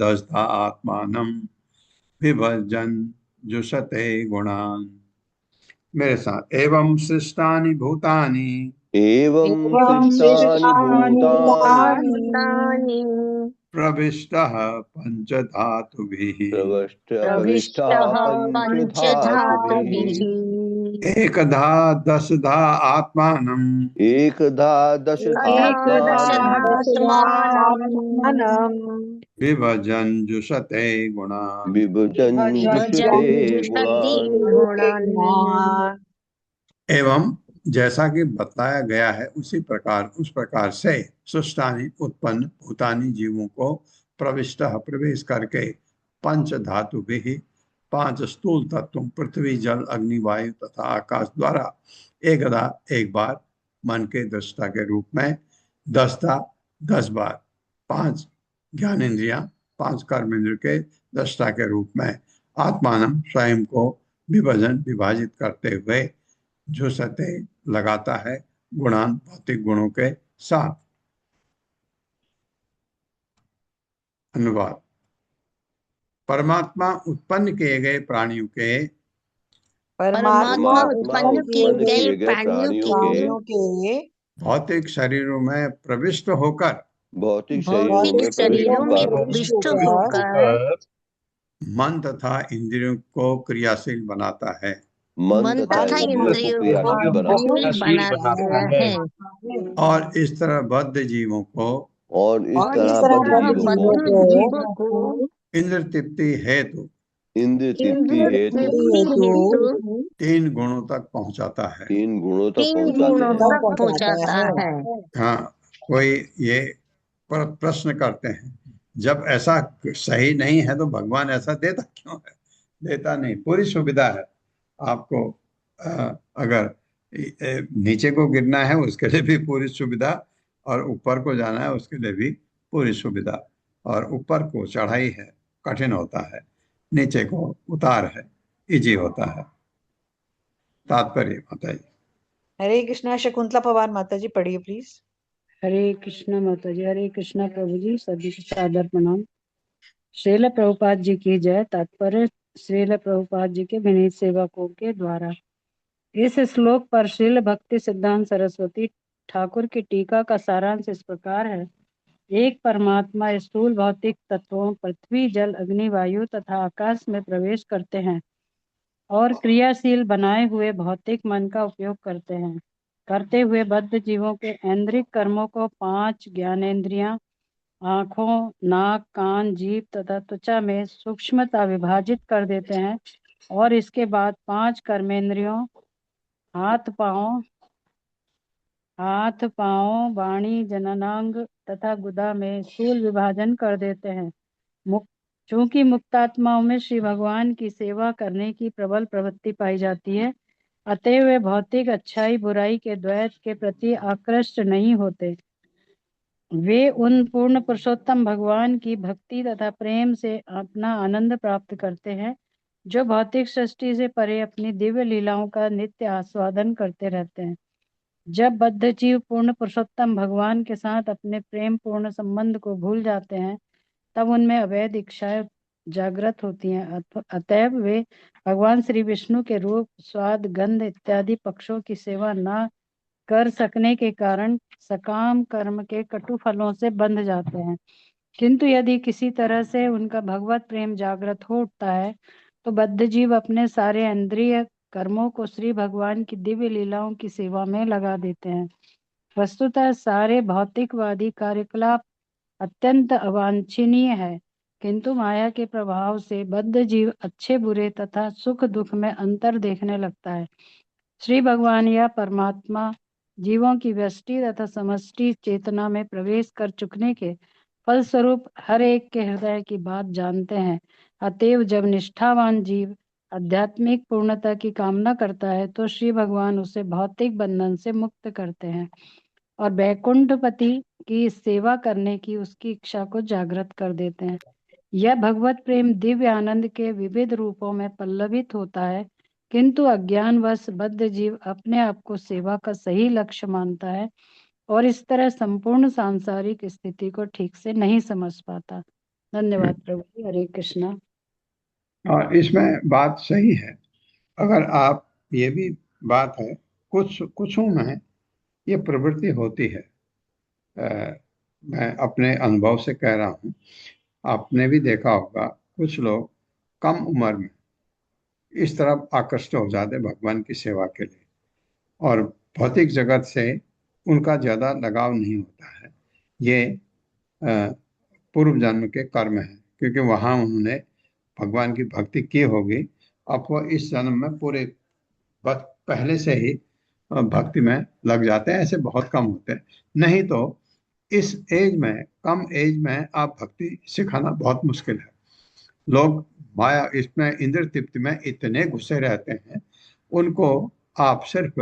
दशधा आत्मानं विभजन जुषते गुणान्। मेरे साथ, एवं सृष्टानि भूतानि एवं सृष्टानि भूतानि प्रविष्टः पंचधातुभिः प्रविष्टः पंचधातुभिः एकधा दशधा आत्मानं एकदा दशधात्मानं विभजन जुषते गुणान्। विभजन जुषते गुणान्। एवं जैसा कि बताया गया है उस प्रकार से सृष्टानि उत्पन्न भूतानि जीवों को प्रविष्ट प्रवेश करके पंच धातु भी 5 स्थूल तत्वों पृथ्वी, जल, अग्नि, वायु तथा आकाश द्वारा एकदा एक बार मन के दृष्टा के रूप में, 10दा 10 बार 5 ज्ञानेन्द्रियां, 5 कर्मेंद्र के दृष्टा के रूप में आत्मानम स्वयं को विभाजित करते हुए झुसते लगाता है गुणान भौतिक गुणों के साथ। अनुवाद। परमात्मा उत्पन्न किए गए प्राणियों के परमात्मा उत्पन्न किए गए प्राणियों के भौतिक शरीरों में प्रविष्ट होकर भौतिक भौतिक शरीरों में प्रविष्ट होकर मन तथा इंद्रियों को क्रियाशील बनाता है। मन तथा इंद्रियों को क्रियाशील बनाता है और इस तरह बद्ध जीवों को बद्ध जीवों को इंद्र तृप्ति हेतु इंद्र तृप्ति हेतु 3 गुणों तक पहुंचाता है। 3 गुणों तक तीन गुणों तक पहुंचाता है। हाँ, कोई ये प्रश्न करते हैं, जब ऐसा सही नहीं है तो भगवान ऐसा देता क्यों है? देता नहीं, पूरी सुविधा है आपको। अगर नीचे को गिरना है उसके लिए भी पूरी सुविधा, और ऊपर को जाना है उसके लिए भी पूरी सुविधा। और ऊपर को चढ़ाई है, कठिन होता है, नीचे को उतार है, इजी होता है। तात्पर्य माता जी। हरे कृष्णा। शकुंतला पवार माता जी पढ़िए प्लीज। हरे कृष्णा माता जी। हरे कृष्णा प्रभु जी, सभी को सादर प्रणाम। श्रील प्रभुपाद जी की जय। तात्पर्य श्रील प्रभुपाद जी के विनीत सेवकों के द्वारा। इस श्लोक पर श्रील भक्ति सिद्धांत सरस्वती ठाकुर की टीका का सारांश इस प्रकार है। एक परमात्मा स्थूल भौतिक तत्वों पृथ्वी, जल, अग्नि, वायु तथा आकाश में प्रवेश करते हैं और क्रियाशील बनाए हुए भौतिक मन का उपयोग करते हुए बद्ध जीवों के ऐन्द्रिक कर्मों को 5 ज्ञानेन्द्रियां, आंखों, नाक, कान, जीभ तथा त्वचा में सूक्ष्मता विभाजित कर देते हैं और इसके बाद 5 कर्मेंद्रियों हाथ पांव, वाणी, जननांग तथा गुदा में स्थूल विभाजन कर देते हैं। चूंकि मुक्तात्माओं में श्री भगवान की सेवा करने की प्रबल प्रवृत्ति पाई जाती है, अतएव वे भौतिक अच्छाई बुराई के द्वैत के प्रति आकृष्ट नहीं होते। वे उन पूर्ण पुरुषोत्तम भगवान की भक्ति तथा प्रेम से अपना आनंद प्राप्त करते हैं, जो भौतिक सृष्टि से परे अपनी दिव्य लीलाओं का नित्य आस्वादन करते रहते हैं। जब बद्ध जीव पूर्ण पुरुषोत्तम भगवान के साथ अपने प्रेम पूर्ण संबंध को भूल जाते हैं, तब उनमें अवैध इच्छाएं जागृत होती हैं। अतएव वे भगवान श्री विष्णु के रूप, स्वाद, गंध इत्यादि पक्षों की सेवा न कर सकने के कारण सकाम कर्म के कटु फलों से बंध जाते हैं। किंतु यदि किसी तरह से उनका भगवत प्रेम जागृत हो उठता है, तो बद्ध जीव अपने सारे इंद्रिय कर्मों को श्री भगवान की दिव्य लीलाओं की सेवा में लगा देते हैं। वस्तुतः सारे भौतिकवादी कार्यकलाप अत्यंत अवांछनीय है, किंतु माया के प्रभाव से बद्ध जीव अच्छे बुरे तथा सुख दुख में अंतर देखने लगता है। श्री भगवान या परमात्मा जीवों की व्यष्टि तथा समष्टि चेतना में प्रवेश कर चुकने के फलस्वरूप हर एक के हृदय की बात जानते हैं। अतएव जब निष्ठावान जीव आध्यात्मिक पूर्णता की कामना करता है, तो श्री भगवान उसे भौतिक बंधन से मुक्त करते हैं और वैकुंठपति की सेवा करने की उसकी इच्छा को जागृत कर देते हैं। यह भगवत प्रेम दिव्य आनंद के विविध रूपों में पल्लवित होता है, किंतु अज्ञानवश बद्ध जीव अपने आप को सेवा का सही लक्ष्य मानता है और इस तरह संपूर्ण सांसारिक स्थिति को ठीक से नहीं समझ पाता। धन्यवाद प्रभु जी। हरे कृष्णा। और इसमें बात सही है। अगर आप, ये भी बात है, कुछों में ये प्रवृत्ति होती है। मैं अपने अनुभव से कह रहा हूँ, आपने भी देखा होगा, कुछ लोग कम उम्र में इस तरफ आकृष्ट हो जाते भगवान की सेवा के लिए, और भौतिक जगत से उनका ज्यादा लगाव नहीं होता है। ये पूर्व जन्म के कर्म है, क्योंकि वहां उन्होंने भगवान की भक्ति की होगी। अब वो इस जन्म में पूरे पहले से ही भक्ति में लग जाते हैं। ऐसे बहुत कम होते हैं, नहीं तो इस एज में, कम एज में आप भक्ति सिखाना बहुत मुश्किल है। लोग माया इसमें इंद्र तृप्ति में इतने घुसे रहते हैं, उनको आप सिर्फ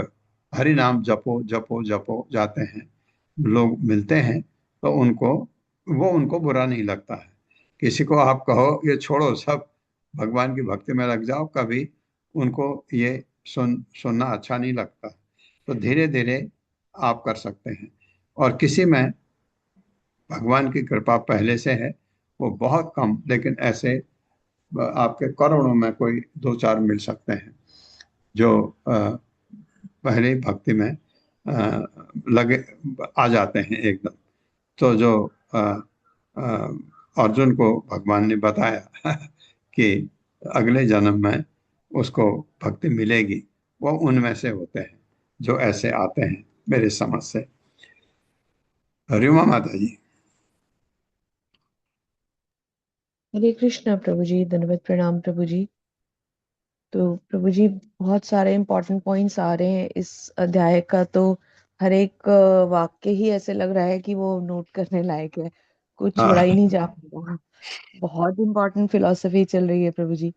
हरि नाम जपो जपो जपो जाते हैं, लोग मिलते हैं तो उनको बुरा नहीं लगता है। किसी को आप कहो ये छोड़ो, सब भगवान की भक्ति में लग जाओ, कभी उनको ये सुनना अच्छा नहीं लगता। तो धीरे धीरे आप कर सकते हैं। और किसी में भगवान की कृपा पहले से है, वो बहुत कम, लेकिन ऐसे आपके करोड़ों में कोई दो चार मिल सकते हैं जो पहले भक्ति में लगे आ जाते हैं एकदम। तो जो अर्जुन को भगवान ने बताया कि अगले जन्म में उसको भक्ति मिलेगी, वो उनमें से होते हैं जो ऐसे आते हैं मेरे समझ से। हरिमा माता जी। हरे कृष्णा प्रभु जी, धन्यवाद, प्रणाम प्रभु जी। तो प्रभु जी बहुत सारे इंपॉर्टेंट पॉइंट्स आ रहे हैं इस अध्याय का, तो हर एक वाक्य ही ऐसे लग रहा है कि वो नोट करने लायक है, कुछ छोड़ा ही हाँ, नहीं जा रहा। बहुत इंपॉर्टेंट फिलॉसफी चल रही है प्रभु जी।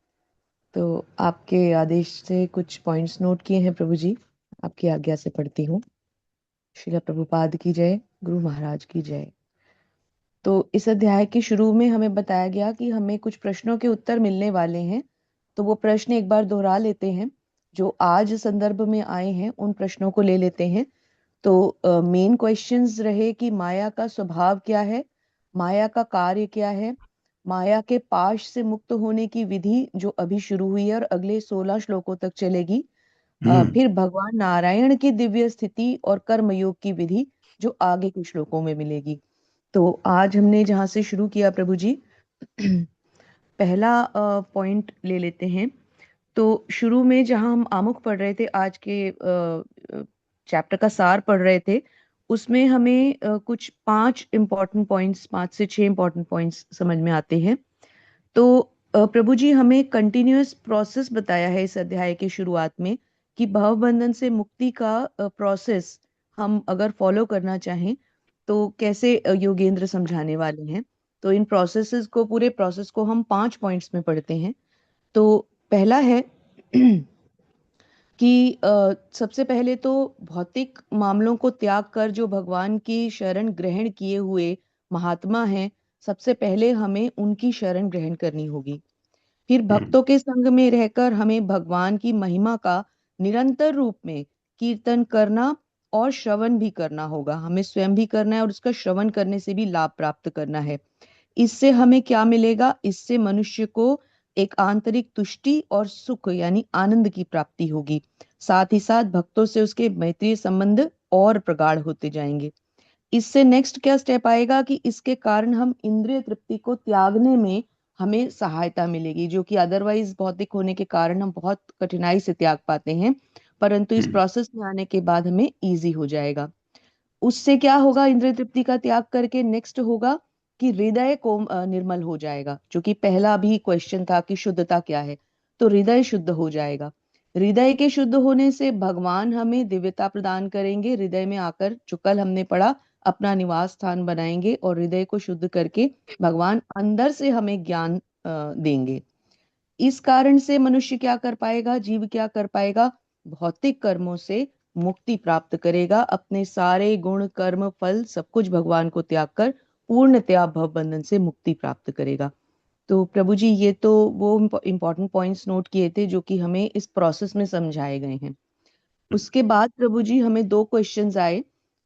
तो आपके आदेश से कुछ पॉइंट्स नोट किए हैं प्रभु जी, आपकी आज्ञा से पढ़ती हूँ। श्रील प्रभुपाद की जय, गुरु महाराज की जय। तो इस अध्याय के शुरू में हमें बताया गया कि हमें कुछ प्रश्नों के उत्तर मिलने वाले हैं, तो वो प्रश्न एक बार दोहरा लेते हैं। जो आज संदर्भ में आए हैं उन प्रश्नों को ले लेते हैं। तो मेन क्वेश्चंस रहे कि माया का स्वभाव क्या है, माया का कार्य क्या है, माया के पाश से मुक्त होने की विधि जो अभी शुरू हुई है और अगले 16 श्लोकों तक चलेगी। फिर भगवान नारायण की दिव्य स्थिति और कर्मयोग की विधि जो आगे के श्लोकों में मिलेगी। तो आज हमने जहां से शुरू किया प्रभु जी, पहला पॉइंट ले लेते हैं। तो शुरू में जहां हम आमुख पढ़ रहे थे, आज के चैप्टर का सार पढ़ रहे थे, उसमें हमें कुछ 5 इंपॉर्टेंट पॉइंट्स, 5 से 6 इंपॉर्टेंट पॉइंट्स समझ में आते हैं। तो प्रभु जी हमें कंटिन्यूअस प्रोसेस बताया है इस अध्याय के शुरुआत में कि भव बंधन से मुक्ति का प्रोसेस हम अगर फॉलो करना चाहें तो कैसे योगेंद्र समझाने वाले हैं। तो इन प्रोसेसेस को, पूरे प्रोसेस को हम 5 पॉइंट्स में पढ़ते हैं। तो पहला है कि सबसे पहले तो भौतिक मामलों को त्याग कर जो भगवान की शरण ग्रहण किए हुए महात्मा हैं, सबसे पहले हमें उनकी शरण ग्रहण करनी होगी। फिर भक्तों के संग में रहकर हमें भगवान की महिमा का निरंतर रूप में कीर्तन करना और श्रवण भी करना होगा। हमें स्वयं भी करना है और उसका श्रवण करने से भी लाभ प्राप्त करना है। इससे हमें क्या मिलेगा? इससे मनुष्य को एक आंतरिक तुष्टि और सुख यानी आनंद की प्राप्ति होगी। साथ ही साथ भक्तों से उसके मैत्रीय संबंध और प्रगाढ़ होते जाएंगे। इससे नेक्स्ट क्या स्टेप आएगा कि इसके कारण हम इंद्रिय तृप्ति को त्यागने में हमें सहायता मिलेगी, जो कि अदरवाइज भौतिक होने के कारण हम बहुत कठिनाई से त्याग पाते हैं, परंतु इस प्रोसेस में आने के बाद हमें इजी हो जाएगा। उससे क्या होगा? इंद्रिय तृप्ति का त्याग करके नेक्स्ट होगा कि हृदय को निर्मल हो जाएगा, जो कि पहला भी क्वेश्चन था कि शुद्धता क्या है। तो हृदय शुद्ध हो जाएगा। हृदय के शुद्ध होने से भगवान हमें दिव्यता प्रदान करेंगे। हृदय में आकर, जो कल हमने पढ़ा, अपना निवास स्थान बनाएंगे और हृदय को शुद्ध करके भगवान अंदर से हमें ज्ञान देंगे। इस कारण से मनुष्य क्या कर पाएगा? जीव क्या कर पाएगा? भौतिक कर्मों से मुक्ति प्राप्त करेगा। अपने सारे गुण, कर्म, फल सब कुछ भगवान को त्याग कर पूर्णतया भव बंधन से मुक्ति प्राप्त करेगा। तो प्रभु जी ये तो वो इंपॉर्टेंट पॉइंट्स नोट किए थे जो कि हमें इस प्रोसेस में समझाए गए हैं। उसके बाद प्रभु जी हमें 2 क्वेश्चंस आए।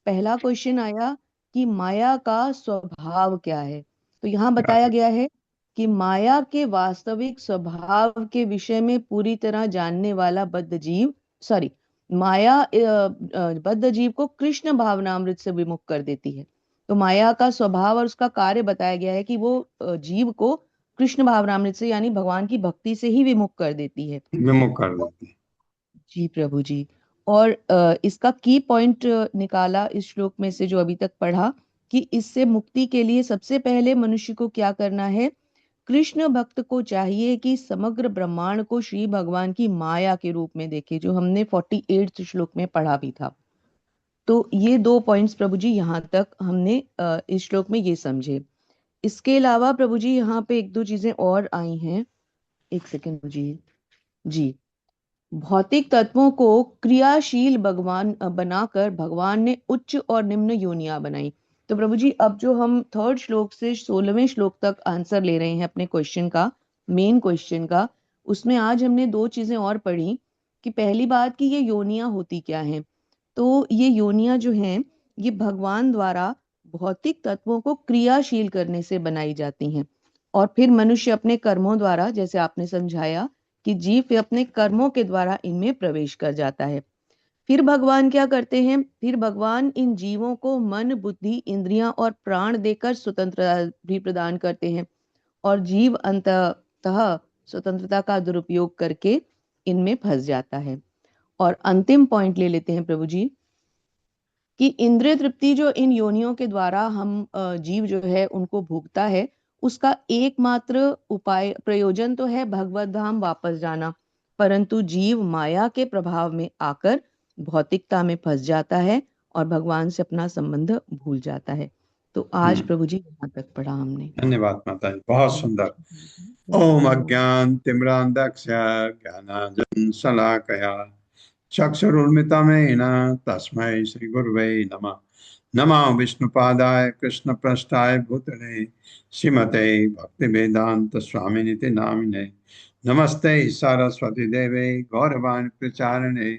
पहला क्वेश्चन आया कि माया का स्वभाव क्या है। तो यहाँ बताया गया है कि माया के वास्तविक स्वभाव के विषय में पूरी तरह जानने वाला बद्ध जीव, सॉरी, माया बद्ध जीव को कृष्ण भावनामृत से विमुख कर देती है। तो माया का स्वभाव और उसका कार्य बताया गया है कि वो जीव को कृष्ण भावनामृत से यानी भगवान की भक्ति से ही विमुख कर देती है। विमुख कर देती है। जी प्रभु जी। और इसका की पॉइंट निकाला इस श्लोक में से जो अभी तक पढ़ा, कि इससे मुक्ति के लिए सबसे पहले मनुष्य को क्या करना है? कृष्ण भक्त को चाहिए कि समग्र ब्रह्मांड को श्री भगवान की माया के रूप में देखे, जो हमने 48 श्लोक में पढ़ा भी था। तो ये 2 पॉइंट्स प्रभु जी यहाँ तक हमने इस श्लोक में ये समझे। इसके अलावा प्रभु जी यहाँ पे एक दो चीजें और आई हैं। एक सेकेंड प्रभु जी। जी, भौतिक तत्वों को क्रियाशील भगवान बनाकर भगवान ने उच्च और निम्न योनियां बनाई। तो प्रभु जी अब जो हम 3rd श्लोक से 16वें श्लोक तक आंसर ले रहे हैं अपने क्वेश्चन का, मेन क्वेश्चन का, उसमें आज हमने दो चीजें और पढ़ी कि पहली बात कि ये योनियां होती क्या हैं। तो ये योनियां जो हैं ये भगवान द्वारा भौतिक तत्वों को क्रियाशील करने से बनाई जाती हैं और फिर मनुष्य अपने कर्मों द्वारा, जैसे आपने समझाया कि जीव अपने कर्मों के द्वारा इनमें प्रवेश कर जाता है। फिर भगवान क्या करते हैं? फिर भगवान इन जीवों को मन, बुद्धि, इंद्रियां और प्राण देकर स्वतंत्रता भी प्रदान करते हैं और जीव अंततः स्वतंत्रता का दुरुपयोग करके इनमें फंस जाता है। और अंतिम पॉइंट ले लेते हैं प्रभु जी कि इंद्रिय तृप्ति जो इन योनियों के द्वारा हम जीव जो है उनको भोगता है, उसका एकमात्र उपाय प्रयोजन तो है भगवत धाम वापस जाना, परंतु जीव माया के प्रभाव में आकर भौतिकता में फंस जाता है और भगवान से अपना संबंध भूल जाता है। तो आज प्रभु जी यहाँ तक पढ़ा हमने। धन्यवाद माता जी, बहुत सुंदर। ओम अज्ञान तिम्रांधस्य ज्ञानांजन शलाकया चक्षुरुन्मिलितं तस्मै श्री गुरुवे नमः। नमः विष्णुपादाय कृष्णप्रेष्ठाय भूतले श्रीमते भक्तिवेदांत स्वामिनिति नामिने। नमस्ते सरस्वती देवे गौरवाणी प्रचारिणे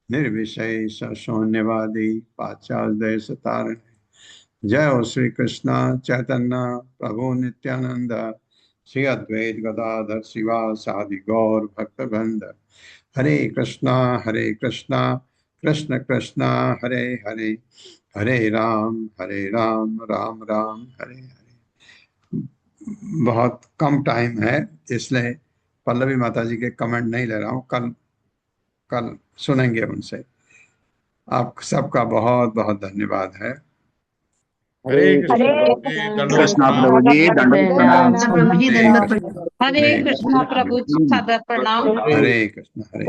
निर्विशेष शून्यवादी पाश्चात्य जय हो श्री कृष्ण चैतन्य प्रभु नित्यानंद श्री अद्वैत गदाधर शिवासादि गौर भक्तवृंद। हरे कृष्णा कृष्ण कृष्णा हरे हरे, हरे राम राम राम हरे हरे। बहुत कम टाइम है इसलिए पल्लवी माता जी के कमेंट नहीं ले रहा हूँ, कल सुनेंगे उनसे। आप सबका बहुत बहुत धन्यवाद है। हरे कृष्णा प्रभु जी, दंडवत प्रणाम। हरे कृष्णा प्रभु जी, सादर प्रणाम। हरे कृष्णा हरे।